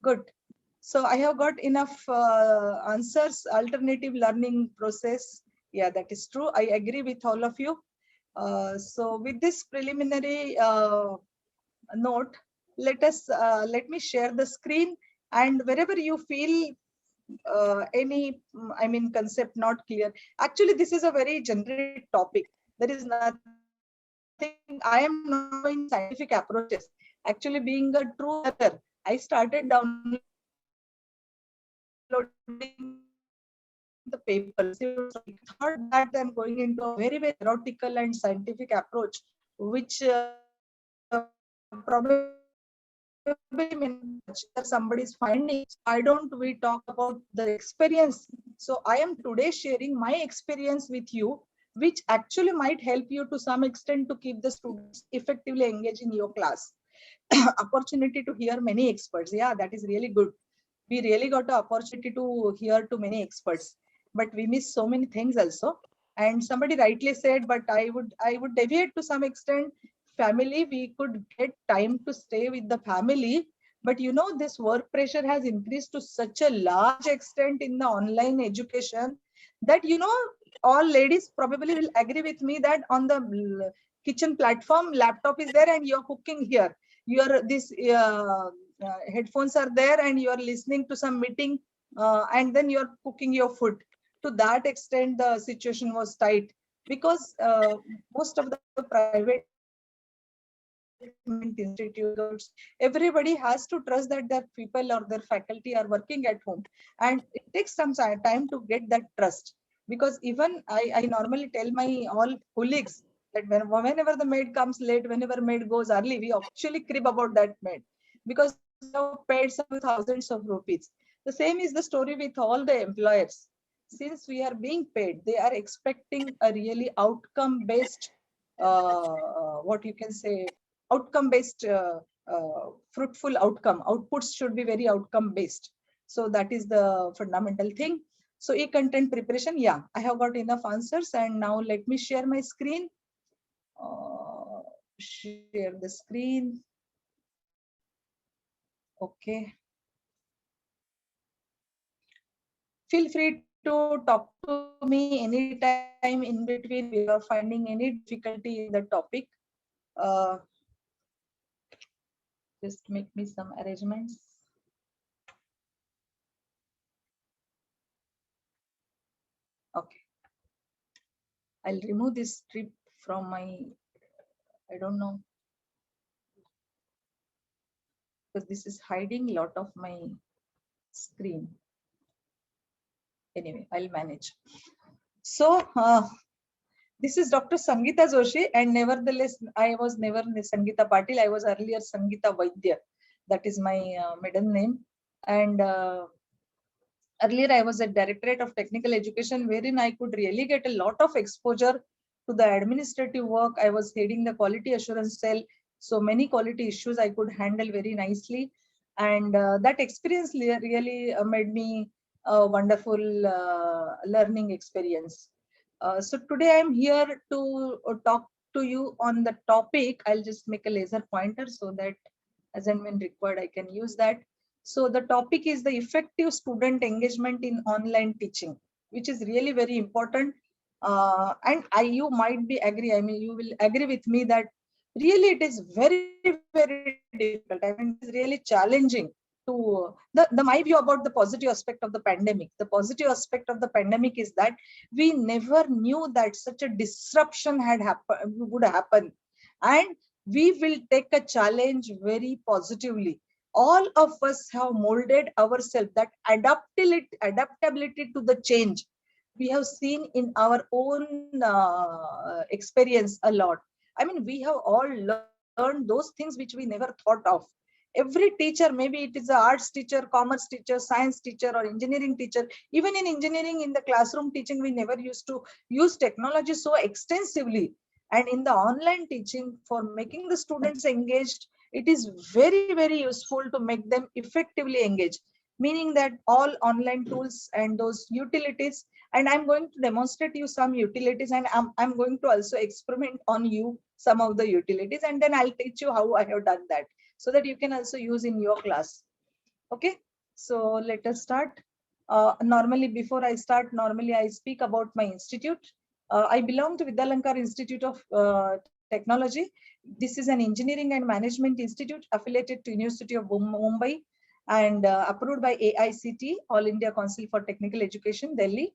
Good. So I have got enough answers. Alternative learning process. Yeah, that is true. I agree with all of you. So with this preliminary note, let me share the screen, and wherever you feel any, I mean, concept not clear. Actually, this is a very generic topic. There is nothing. I am not following scientific approaches. Actually, being a true learner, I started downloading the papers. It was like thought that I'm going into a very, very theoretical and scientific approach, which probably may not touch somebody's finding. So why don't we talk about the experience? So I am today sharing my experience with you, which actually might help you to some extent to keep the students effectively engaged in your class. Opportunity to hear many experts. Yeah, that is really good. We really got the opportunity to hear to many experts, but we miss so many things also. And somebody rightly said, but I would deviate to some extent. Family, we could get time to stay with the family, but this work pressure has increased to such a large extent in the online education that all ladies probably will agree with me that on the kitchen platform, laptop is there and you're cooking here. Your this headphones are there and you are listening to some meeting, and then you're cooking your food. To that extent the situation was tight, because most of the private management institutes, everybody has to trust that their people or their faculty are working at home, and it takes some time to get that trust. Because even I normally tell my all colleagues that whenever the maid comes late, whenever maid goes early, we actually crib about that maid, because we have paid some thousands of rupees. The same is the story with all the employers. Since we are being paid, they are expecting a really outcome based, what you can say, outcome based, fruitful outcome. Outputs should be very outcome based. So that is the fundamental thing. So e-content preparation, yeah, I have got enough answers. And now let me share my screen. Share the screen. Okay. Feel free to talk to me anytime in between if you are finding any difficulty in the topic. Uh, just make me some arrangements. Okay. I'll remove this strip from my, I don't know, because this is hiding a lot of my screen. Anyway, I'll manage. So, this is Dr. Sangeeta Joshi, and nevertheless, I was never Sangeeta Patil. I was earlier Sangeeta Vaidya. That is my maiden name. And earlier, I was at Directorate of Technical Education, wherein I could really get a lot of exposure to the administrative work. I was heading the quality assurance cell. So many quality issues I could handle very nicely. And that experience really made me a wonderful learning experience. So today I'm here to talk to you on the topic. I'll just make a laser pointer so that as and when required, I can use that. So the topic is the effective student engagement in online teaching, which is really very important. And you might be agree. I mean, you will agree with me that really it is very, very difficult. I mean, it is really challenging to the my view about the positive aspect of the pandemic. The positive aspect of the pandemic is that we never knew that such a disruption would happen, and we will take a challenge very positively. All of us have molded ourselves, that adaptability to the change we have seen in our own experience a lot. I mean, we have all learned those things which we never thought of. Every teacher, maybe it is an arts teacher, commerce teacher, science teacher, or engineering teacher. Even in engineering, in the classroom teaching, we never used to use technology so extensively. And in the online teaching, for making the students engaged, it is very, very useful to make them effectively engaged. Meaning that all online tools and those utilities, and I'm going to demonstrate you some utilities, and I'm going to also experiment on you some of the utilities, and then I'll teach you how I have done that, so that you can also use in your class. Okay, so let us start. Normally, before I start, normally I speak about my institute. I belong to Vidyalankar Institute of Technology. This is an engineering and management institute affiliated to University of Mumbai, and approved by AICT, All India Council for Technical Education, Delhi.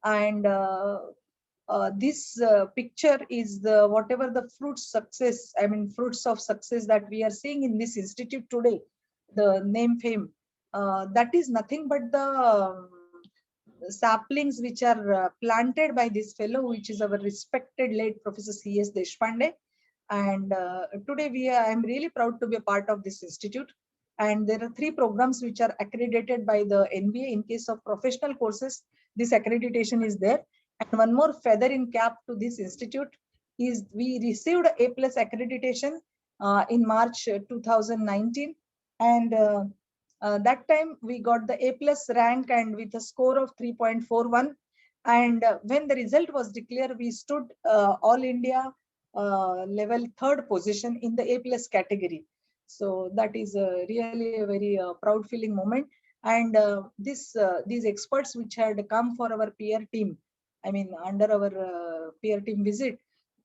And this picture is the whatever the fruits of success that we are seeing in this institute today, the name fame, that is nothing but the saplings which are planted by this fellow, which is our respected late Professor C.S. Deshpande. And today I'm really proud to be a part of this institute. And there are 3 programs which are accredited by the NBA. In case of professional courses, this accreditation is there. And one more feather in cap to this institute is we received A+ accreditation in March 2019. And that time we got the A+ rank and with a score of 3.41. And when the result was declared, we stood all India level 3rd position in the A+ category. So that is really a very proud feeling moment. And these experts which had come for our peer team, I mean under our peer team visit,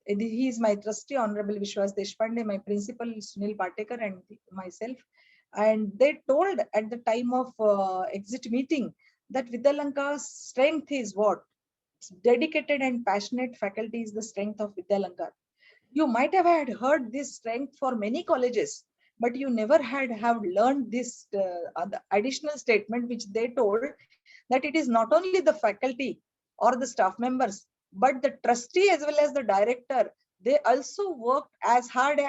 he is my trustee, Honorable Vishwas Deshpande, my principal Sunil Patekar, and myself. And they told at the time of exit meeting that Vidyalankar's strength is what? Dedicated and passionate faculty is the strength of Vidyalankar. You might have had heard this strength for many colleges, but you never have learned this additional statement which they told, that it is not only the faculty or the staff members, but the trustee as well as the director, they also worked as hard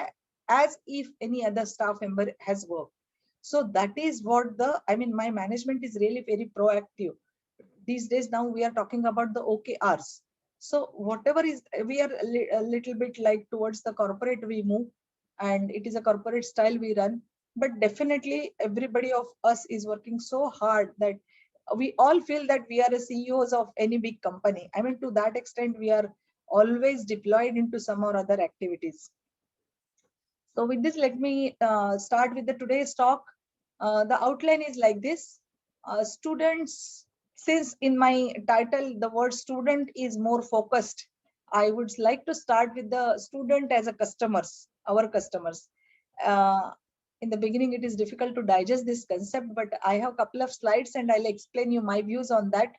as if any other staff member has worked. So that is what my management is really very proactive. These days now we are talking about the OKRs. So whatever is, we are a little bit like towards the corporate we move, and it is a corporate style we run. But definitely everybody of us is working so hard that we all feel that we are the CEOs of any big company. I mean, to that extent, we are always deployed into some or other activities. So with this, let me start with the today's talk. The outline is like this. Students, since in my title, the word student is more focused, I would like to start with the student as a customers, our customers. In the beginning, it is difficult to digest this concept, but I have a couple of slides and I'll explain you my views on that.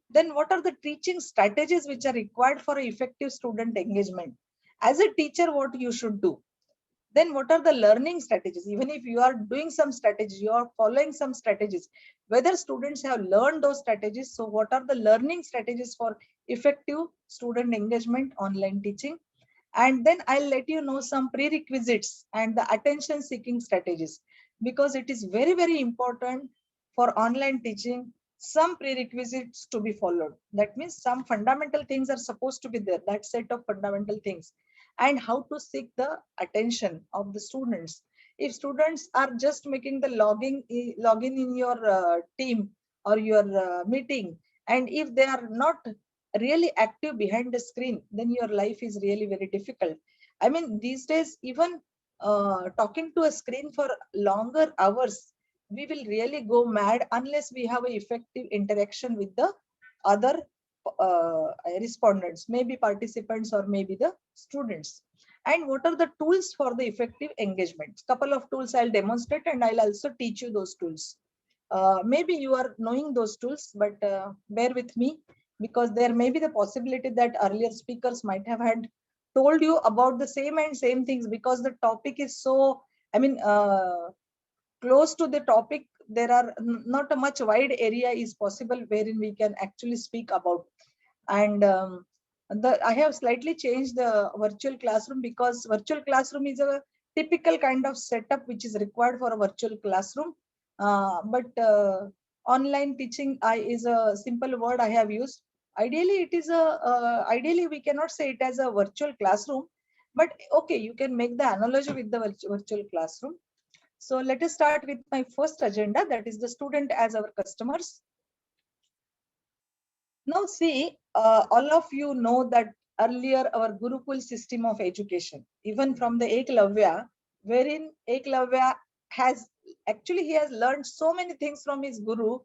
Then what are the teaching strategies which are required for effective student engagement? As a teacher, what you should do? Then what are the learning strategies? Even if you are doing some strategies, you are following some strategies, whether students have learned those strategies. So what are the learning strategies for effective student engagement online teaching? And then I'll let you know some prerequisites and the attention seeking strategies, because it is very, very important for online teaching, some prerequisites to be followed. That means some fundamental things are supposed to be there, that set of fundamental things, and how to seek the attention of the students. If students are just making the login in your team or your meeting, and if they are not really active behind the screen, then your life is really very difficult. I mean, these days, even talking to a screen for longer hours, we will really go mad unless we have an effective interaction with the other respondents, maybe participants or maybe the students. And what are the tools for the effective engagement? Couple of tools I'll demonstrate, and I'll also teach you those tools. Maybe you are knowing those tools, but bear with me, because there may be the possibility that earlier speakers might have had told you about the same things, because the topic is so, close to the topic. There are not a much wide area is possible wherein we can actually speak about. And I have slightly changed the virtual classroom, because virtual classroom is a typical kind of setup which is required for a virtual classroom. But online teaching is a simple word I have used. Ideally, it is ideally we cannot say it as a virtual classroom, but okay, you can make the analogy with the virtual classroom. So let us start with my first agenda, that is the student as our customers. Now see, all of you know that earlier our Gurukul system of education, even from the Eklavya, wherein Eklavya has he has learned so many things from his Guru,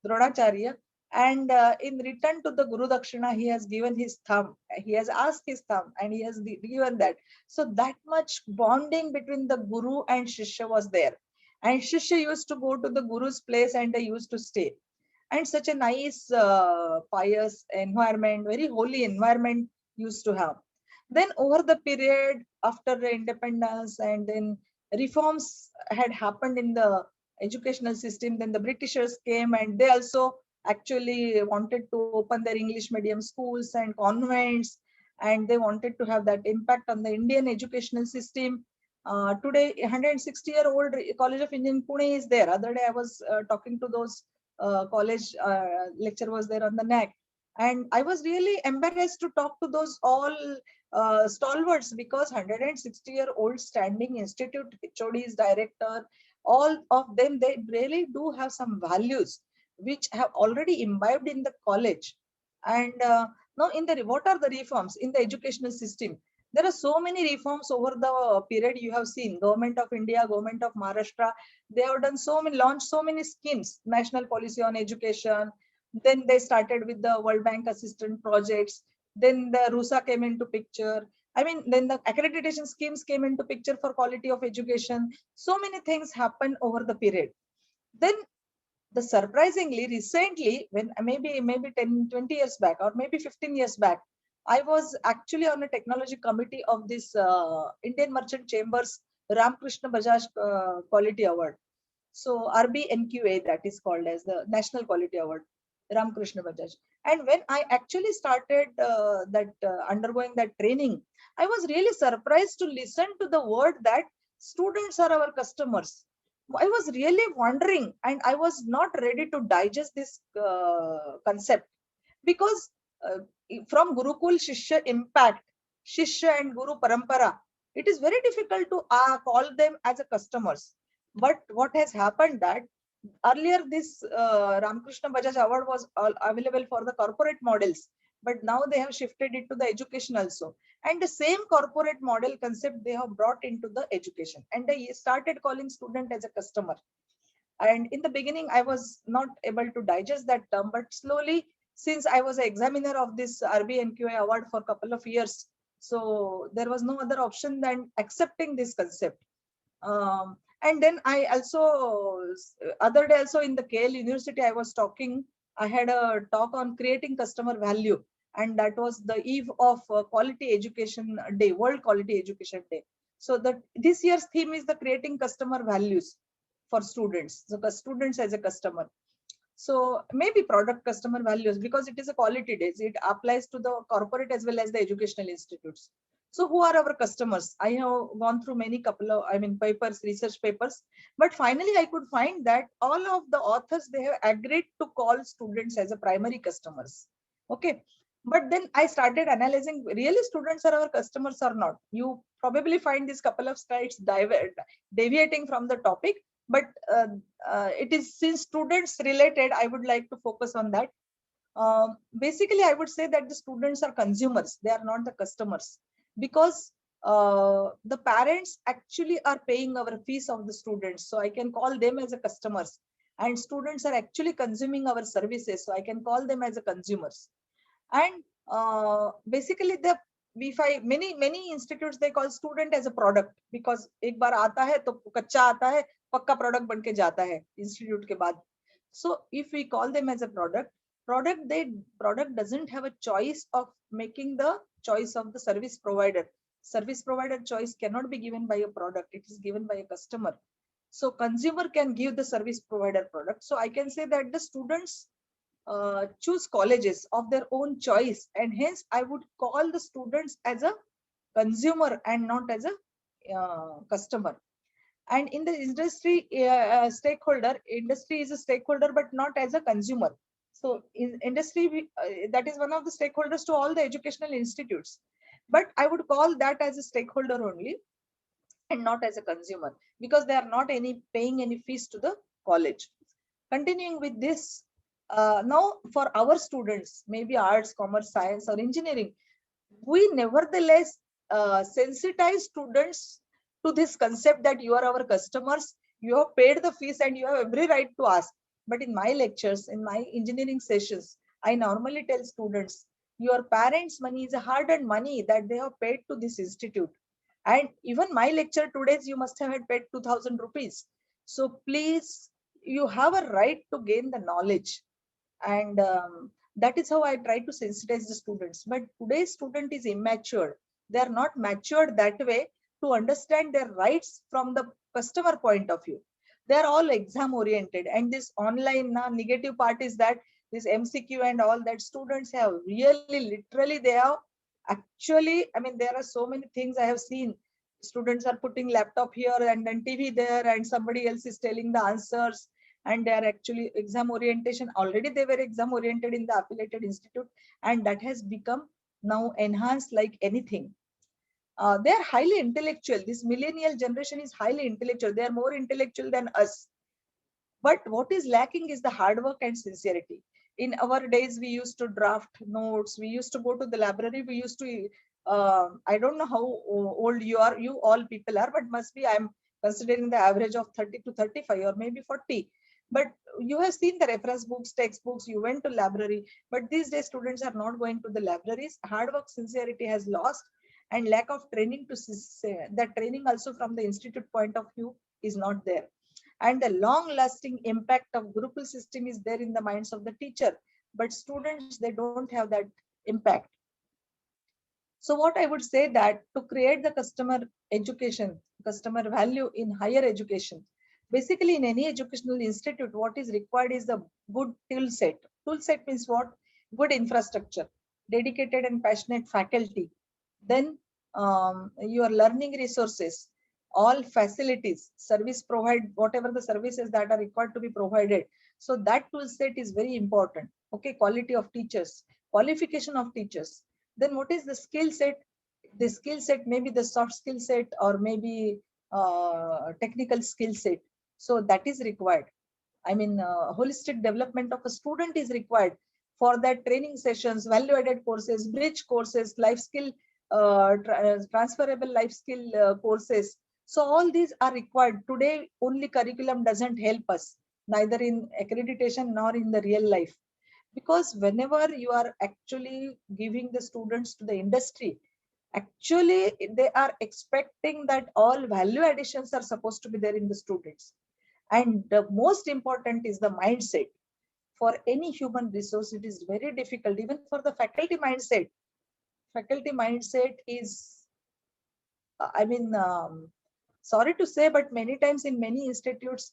Dronacharya, and in return to the Guru Dakshina, he has given his thumb, he has asked his thumb, and he has given that. So that much bonding between the Guru and Shishya was there. And Shishya used to go to the Guru's place and they used to stay, and such a nice pious environment, very holy environment used to have. Then over the period after the independence and then reforms had happened in the educational system, then the Britishers came and they also actually wanted to open their English medium schools and convents, and they wanted to have that impact on the Indian educational system. Today 160-year-old College of Indian Pune is there. Other day I was talking to those college lecture was there on the neck, and I was really embarrassed to talk to those all stalwarts, because 160-year-old standing institute HODs, director, all of them, they really do have some values which have already imbibed in the college. And now in the what are the reforms in the educational system? There are so many reforms over the period. You have seen Government of India, Government of Maharashtra, they have done so many, launched so many schemes, national policy on education. Then they started with the World Bank assistant projects. Then the RUSA came into picture. I mean, then the accreditation schemes came into picture for quality of education. So many things happened over the period. Then the surprisingly recently, when maybe 10 20 years back or maybe 15 years back, I was actually on a technology committee of this Indian Merchant Chambers Ramkrishna Bajaj Quality Award. So RBNQA, that is called as the National Quality Award, Ramkrishna Bajaj. And when I actually started undergoing that training, I was really surprised to listen to the word that students are our customers. I was really wondering, and I was not ready to digest this concept, because uh, from Gurukul Shishya impact, Shishya and Guru Parampara, it is very difficult to call them as a customers. But what has happened that earlier this Ramakrishna Bajaj Award was available for the corporate models, but now they have shifted it to the education also. And the same corporate model concept they have brought into the education. And they started calling student as a customer. And in the beginning, I was not able to digest that term, but slowly, since I was an examiner of this RBNQA award for a couple of years, so there was no other option than accepting this concept. And then I also, other day also in the KL University, I was talking, I had a talk on creating customer value. And that was the eve of Quality Education Day, World Quality Education Day. So that this year's theme is the creating customer values for students, so the students as a customer. So maybe product customer values, because it is a quality days, it applies to the corporate as well as the educational institutes. So who are our customers? I have gone through many couple of papers, research papers, but finally I could find that all of the authors, they have agreed to call students as a primary customers. Okay, but then I started analyzing, really students are our customers or not. You probably find this couple of slides deviating from the topic, but it is, since students related, I would like to focus on that. Basically, I would say that the students are consumers, they are not the customers, because the parents actually are paying our fees of the students, so I can call them as a customers, and students are actually consuming our services, so I can call them as a consumers. And basically the many institutes, they call student as a product, because एक बार आता है तो कच्चा आता है, पक्का product बन के जाता है institute के बाद. So if we call them as a product doesn't have a choice of making the choice of the service provider. Service provider choice cannot be given by a product, it is given by a customer. So consumer can give the service provider product. So I can say that the students choose colleges of their own choice, and hence I would call the students as a consumer and not as a customer. And in the industry, industry is a stakeholder, but not as a consumer. So in industry, that is one of the stakeholders to all the educational institutes. But I would call that as a stakeholder only and not as a consumer, because they are not paying any fees to the college. Continuing with this, now for our students, maybe arts, commerce, science, or engineering, we nevertheless sensitize students to this concept that you are our customers, you have paid the fees and you have every right to ask. But in my lectures, in my engineering sessions, I normally tell students, your parents' money is a hard-earned money that they have paid to this institute. And even my lecture today, you must have had paid 2000 rupees. So please, you have a right to gain the knowledge. And that is how I try to sensitize the students. But today's student is immature. They are not matured that way to understand their rights from the customer point of view. They are all exam oriented, and this online negative part is that this MCQ and all that students have really literally, they have actually, I mean, there are so many things I have seen. Students are putting laptop here and then TV there, and somebody else is telling the answers, and they are actually exam orientation. Already they were exam oriented in the affiliated institute, and that has become now enhanced like anything. They are highly intellectual. This millennial generation is highly intellectual. They are more intellectual than us. But what is lacking is the hard work and sincerity. In our days, we used to draft notes. We used to go to the library. We used to, I don't know how old you are, you all people are, but must be, I'm considering the average of 30 to 35 or maybe 40. But you have seen the reference books, textbooks, you went to library. But these days, students are not going to the libraries. Hard work, sincerity has lost, and lack of training to say that training also from the institute point of view is not there. And the long lasting impact of Gurukul system is there in the minds of the teacher, but students, they don't have that impact. So what I would say that to create the customer education, customer value in higher education, basically in any educational institute, what is required is the good tool set. Tool set means what? Good infrastructure, dedicated and passionate faculty, then your learning resources, all facilities, service provide, whatever the services that are required to be provided. So that tool set is very important. Okay, quality of teachers, qualification of teachers. Then what is the skill set? The skill set may be the soft skill set or maybe technical skill set. So that is required. I mean, holistic development of a student is required. For that, training sessions, value-added courses, bridge courses, life skill, transferable life skill courses. So all these are required. Today, only curriculum doesn't help us, neither in accreditation nor in the real life. Because whenever you are actually giving the students to the industry, actually they are expecting that all value additions are supposed to be there in the students. And the most important is the mindset. For any human resource, it is very difficult, even for the faculty mindset. Faculty mindset is, I mean, sorry to say, but many times in many institutes,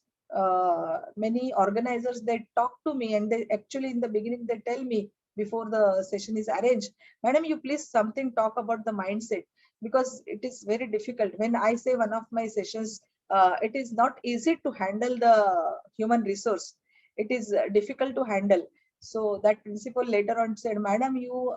many organizers, they talk to me and they actually in the beginning, they tell me before the session is arranged, madam, you please something talk about the mindset, because it is very difficult. When I say one of my sessions, it is not easy to handle the human resource. It is difficult to handle. So that principal later on said, madam, you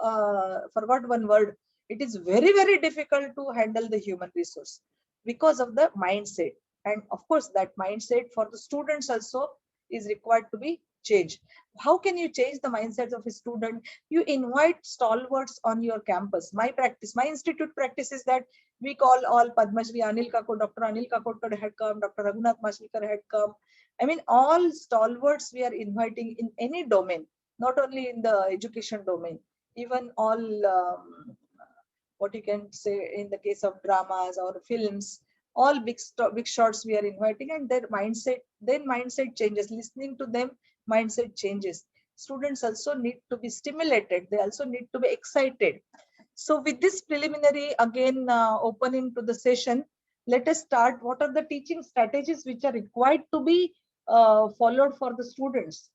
forgot one word. It is very, very difficult to handle the human resource because of the mindset. And of course, that mindset for the students also is required to be changed. How can you change the mindset of a student? You invite stalwarts on your campus. My practice, my institute practice is that we call all Padmashri Anil Kakod, Dr. Anil Kakod had come, Dr. Raghunath Mashlikar had come. I mean, all stalwarts we are inviting in any domain, not only in the education domain, even all what you can say in the case of dramas or films, all big shots we are inviting, and their mindset, then mindset changes. Listening to them, mindset changes. Students also need to be stimulated. They also need to be excited. So with this preliminary, again, opening to the session, let us start. What are the teaching strategies which are required to be followed for the students?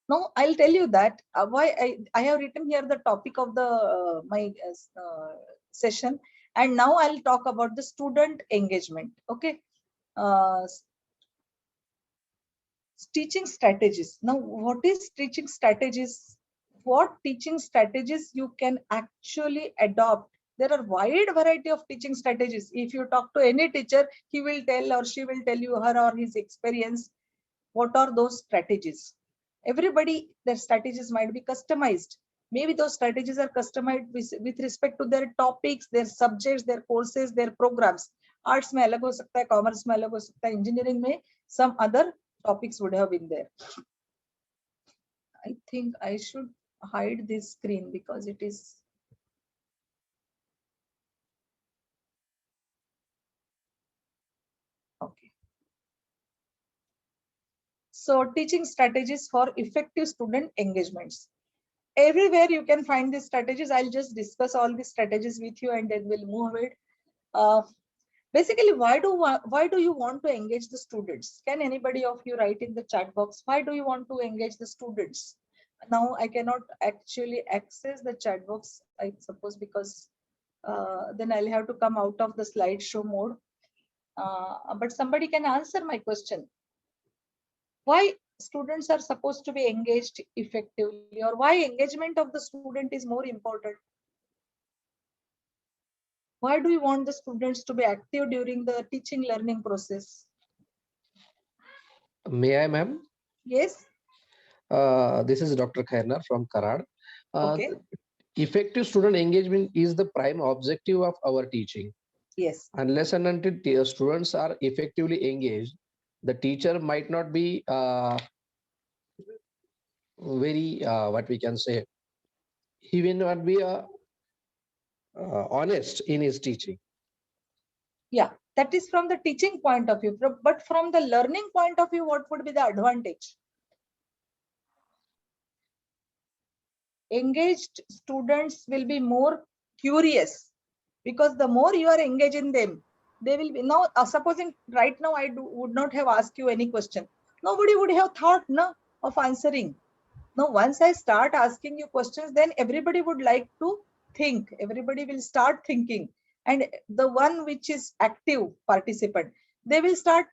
Now, I'll tell you that why I have written here the topic of the my session And now I'll talk about the student engagement. Okay. Uh, Teaching strategies. Now, what is teaching strategies? What teaching strategies you can actually adopt? There are wide variety of teaching strategies. If you talk to any teacher, he will tell or she will tell you her or his experience. What are those strategies? Everybody, their strategies might be customized. Maybe those strategies are customized with respect to their topics, their subjects, their courses, their programs. Arts में अलग हो सकता है, commerce में अलग हो सकता है, engineering में some other topics would have been there. I think I should hide this screen because it is okay. So teaching strategies for effective student engagements. Everywhere you can find these strategies. I'll just discuss all these strategies with you and then we'll move ahead. Basically, why do you want to engage the students? Can anybody of you write in the chat box? Why do you want to engage the students? Now I cannot actually access the chat box, I suppose, because then I'll have to come out of the slideshow mode. But somebody can answer my question. Why students are supposed to be engaged effectively, or why engagement of the student is more important? Why do you want the students to be active during the teaching learning process? May I, ma'am? Yes. This is Dr. Khairnar from Karad. Okay. Effective student engagement is the prime objective of our teaching. Yes. Unless and until students are effectively engaged, the teacher might not be very, what we can say, he will not be honest in his teaching. Yeah, that is from the teaching point of view. But from the learning point of view, what would be the advantage? Engaged students will be more curious, because the more you are engaging them, they will be now. Supposing right now I would not have asked you any question, nobody would have thought of answering. Now, once I start asking you questions, then everybody would like to think. Everybody will start thinking. And the one which is active participant, they will start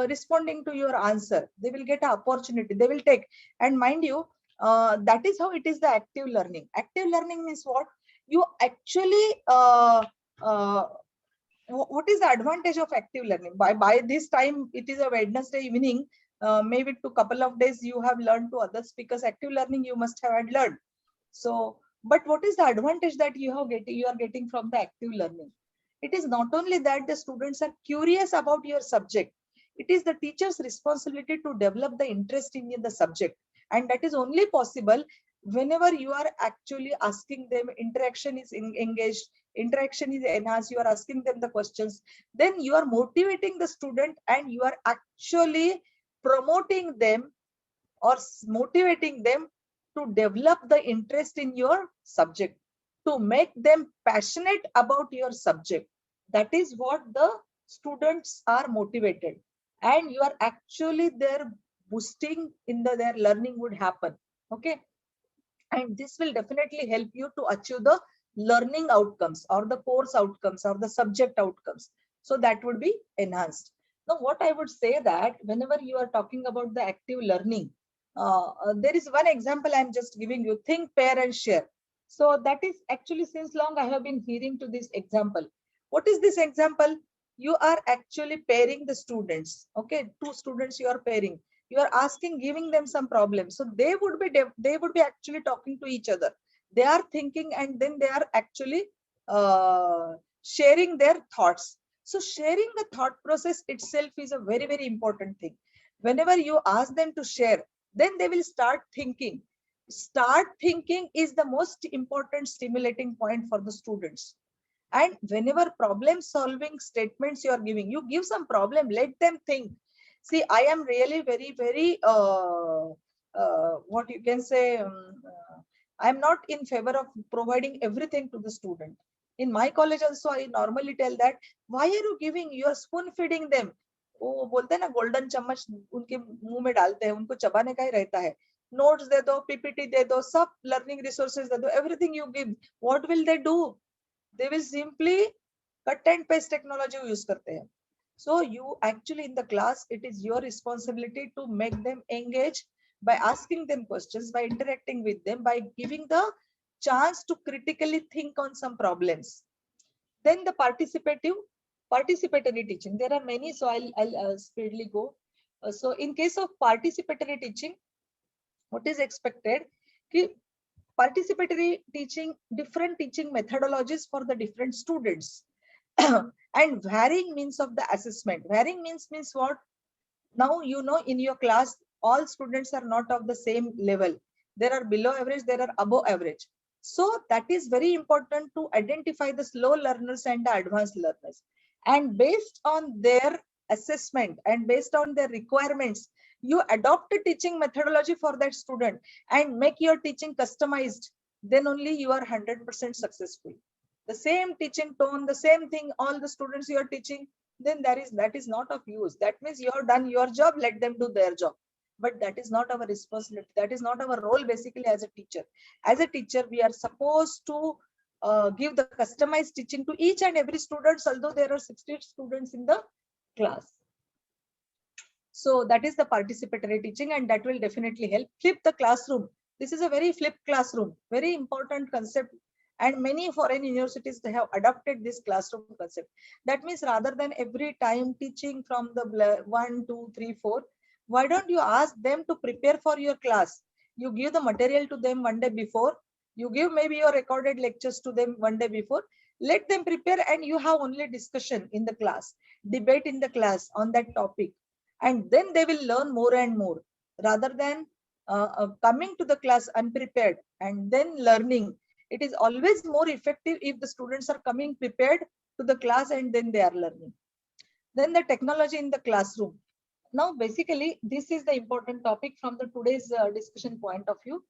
responding to your answer. They will get an opportunity. They will take. And mind you, that is how it is the active learning. Active learning means what? You actually, what is the advantage of active learning? By this time, it is a Wednesday evening. Maybe to couple of days you have learned to others, because active learning you must have had learned. So, but what is the advantage that you are getting from the active learning? It is not only that the students are curious about your subject, it is the teacher's responsibility to develop the interest in the subject, and that is only possible whenever you are actually asking them. Interaction is engaged, interaction is enhanced, you are asking them the questions, then you are motivating the student and you are actually promoting them or motivating them to develop the interest in your subject, to make them passionate about your subject. That is what the students are motivated, and you are actually there boosting in their learning would happen. Okay. And this will definitely help you to achieve the learning outcomes or the course outcomes or the subject outcomes. So that would be enhanced. Now, what I would say that whenever you are talking about the active learning, there is one example I'm just giving you: think, pair, and share. So that is actually, since long I have been hearing to this example. What is this example? You are actually pairing the students. Okay, two students you are pairing. You are asking, giving them some problems. So they would be actually talking to each other. They are thinking, and then they are actually sharing their thoughts. So sharing the thought process itself is a very, very important thing. Whenever you ask them to share, then they will start thinking. Start thinking is the most important stimulating point for the students. And whenever problem solving statements you are giving, you give some problem, let them think. See, I am really very, very, what you can say, I am not in favor of providing everything to the student. In my college also, I normally tell that, why are you giving, you are spoon feeding them. वो बोलते हैं ना, golden चम्मच उनके मुंह में डालते हैं, उनको चबाने का ही रहता है. नोट्स दे दो, पीपीटी दे दो, सब लर्निंग रिसोर्सेज दे दो, everything you give, what will they do? They will simply cut and paste technology use करते हैं. So you actually in the class, it is your responsibility to make them engage by asking them questions, by interacting with them, by giving the chance to critically think on some problems. Then the participatory teaching. There are many, so I'll speedily go. So in case of participatory teaching, what is expected? Participatory teaching, different teaching methodologies for the different students. And varying means of the assessment. Varying means what? Now you know in your class all students are not of the same level. There are below average, there are above average. So that is very important to identify the slow learners and the advanced learners. And based on their assessment and based on their requirements, you adopt a teaching methodology for that student and make your teaching customized. Then only you are 100% successful. The same teaching tone, the same thing, all the students you are teaching, then that is not of use. That means you have done your job, let them do their job. But that is not our responsibility. That is not our role basically as a teacher. As a teacher, we are supposed to give the customized teaching to each and every student, although there are 60 students in the class. So that is the participatory teaching, and that will definitely help. Flip the classroom. This is a very flipped classroom, very important concept. And many foreign universities, they have adopted this classroom concept. That means rather than every time teaching from the 1, 2, 3, 4, why don't you ask them to prepare for your class? You give the material to them one day before. You give maybe your recorded lectures to them one day before. Let them prepare, and you have only discussion in the class, debate in the class on that topic. And then they will learn more and more rather than coming to the class unprepared and then learning. It is always more effective if the students are coming prepared to the class and then they are learning. Then the technology in the classroom. Now, basically, this is the important topic from the today's discussion point of view.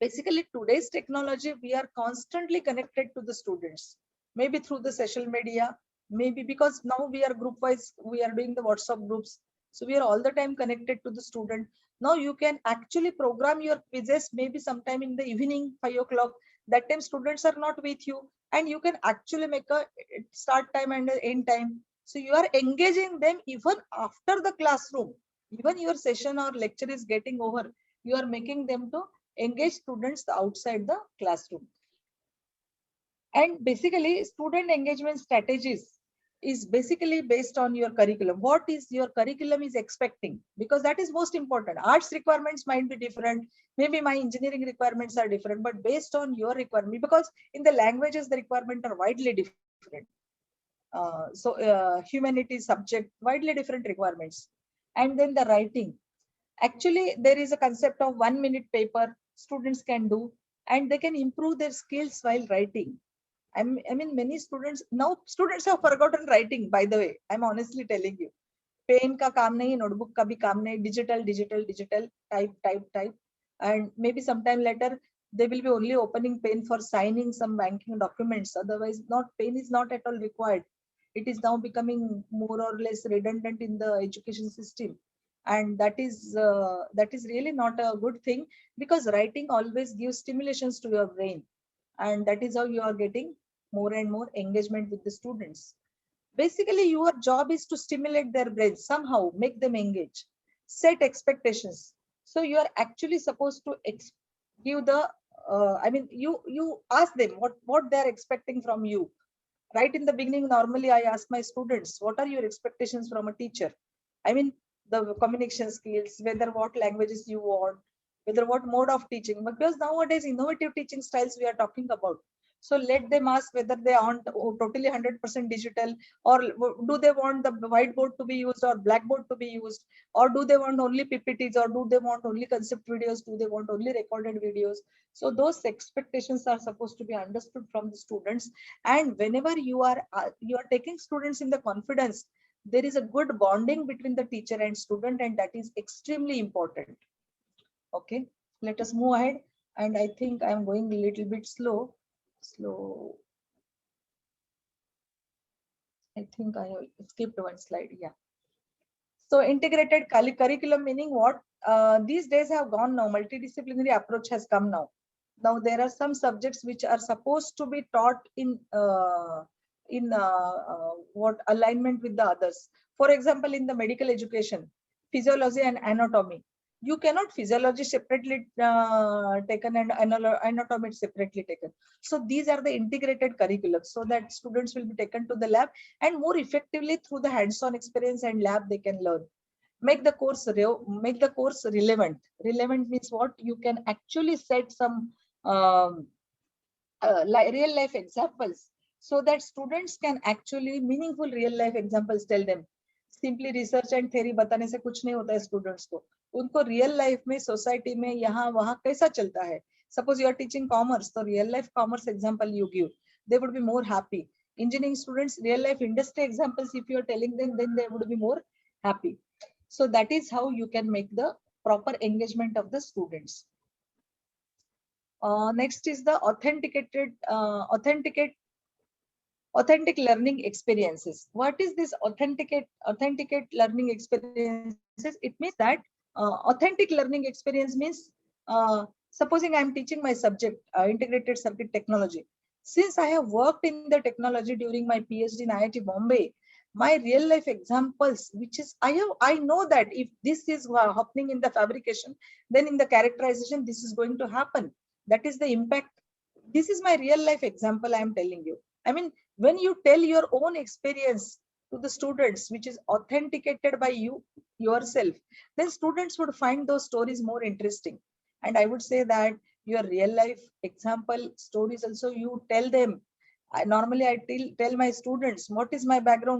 Basically, today's technology, we are constantly connected to the students, maybe through the social media, maybe because now we are group wise, we are doing the WhatsApp groups. So we are all the time connected to the student. Now you can actually program your quizzes maybe sometime in the evening, 5 o'clock. That time students are not with you, and you can actually make a start time and an end time. So you are engaging them even after the classroom. Even your session or lecture is getting over, you are making them to engage students outside the classroom. And basically, student engagement strategies is basically based on your curriculum. What is your curriculum is expecting? Because that is most important. Arts requirements might be different. Maybe my engineering requirements are different, but based on your requirement, because in the languages, the requirements are widely different. Humanities subject, widely different requirements. And then the writing. Actually, there is a concept of 1 minute paper students can do, and they can improve their skills while writing. I mean, many students now have forgotten writing. By the way, I'm honestly telling you, pen ka kaam nahi, notebook ka bhi kaam nahi, digital, type, and maybe sometime later they will be only opening pen for signing some banking documents. Otherwise, not pen is not at all required. It is now becoming more or less redundant in the education system, and that is really not a good thing, because writing always gives stimulations to your brain, and that is how you are getting more and more engagement with the students. Basically, your job is to stimulate their brains, somehow make them engage, set expectations. So you are actually supposed to give the you ask them what they are expecting from you. Right in the beginning, normally I ask my students, what are your expectations from a teacher? I mean, the communication skills, whether what languages you want, whether what mode of teaching, because nowadays innovative teaching styles we are talking about. So let them ask whether they want totally 100% digital, or do they want the whiteboard to be used or blackboard to be used, or do they want only PPTs, or do they want only concept videos, do they want only recorded videos. So those expectations are supposed to be understood from the students. And whenever you are taking students in the confidence, there is a good bonding between the teacher and student, and that is extremely important. Okay, let us move ahead. And I think I'm going a little bit slow. I think I skipped one slide. Yeah. So integrated curriculum meaning what? These days have gone now. Multidisciplinary approach has come now. Now there are some subjects which are supposed to be taught in in what alignment with the others. For example, in the medical education, physiology and anatomy, you cannot physiology separately taken and anatomy separately taken. So these are the integrated curriculum, so that students will be taken to the lab, and more effectively through the hands-on experience and lab they can learn. Make the course relevant. Relevant means what? You can actually set some real life examples, so that students can actually meaningful real life examples tell them. Simply research and theory बताने से कुछ नहीं होता है students को. उनको real life में society में यहाँ वहाँ कैसा चलता है. Suppose you are teaching commerce, so real life commerce example you give, they would be more happy. Engineering students, real life industry examples if you are telling them, then they would be more happy. So that is how you can make the proper engagement of the students. Next is the authentic learning experiences. What is this authenticate learning experiences? It means that authentic learning experience means, supposing I am teaching my subject, integrated circuit technology. Since I have worked in the technology during my PhD in IIT Bombay, my real life examples, which is I know that if this is happening in the fabrication, then in the characterization this is going to happen. That is the impact. This is my real life example I am telling you. I mean, when you tell your own experience to the students, which is authenticated by you yourself, then students would find those stories more interesting. And I would say that your real life example stories also, you tell them. Normally I tell my students what is my background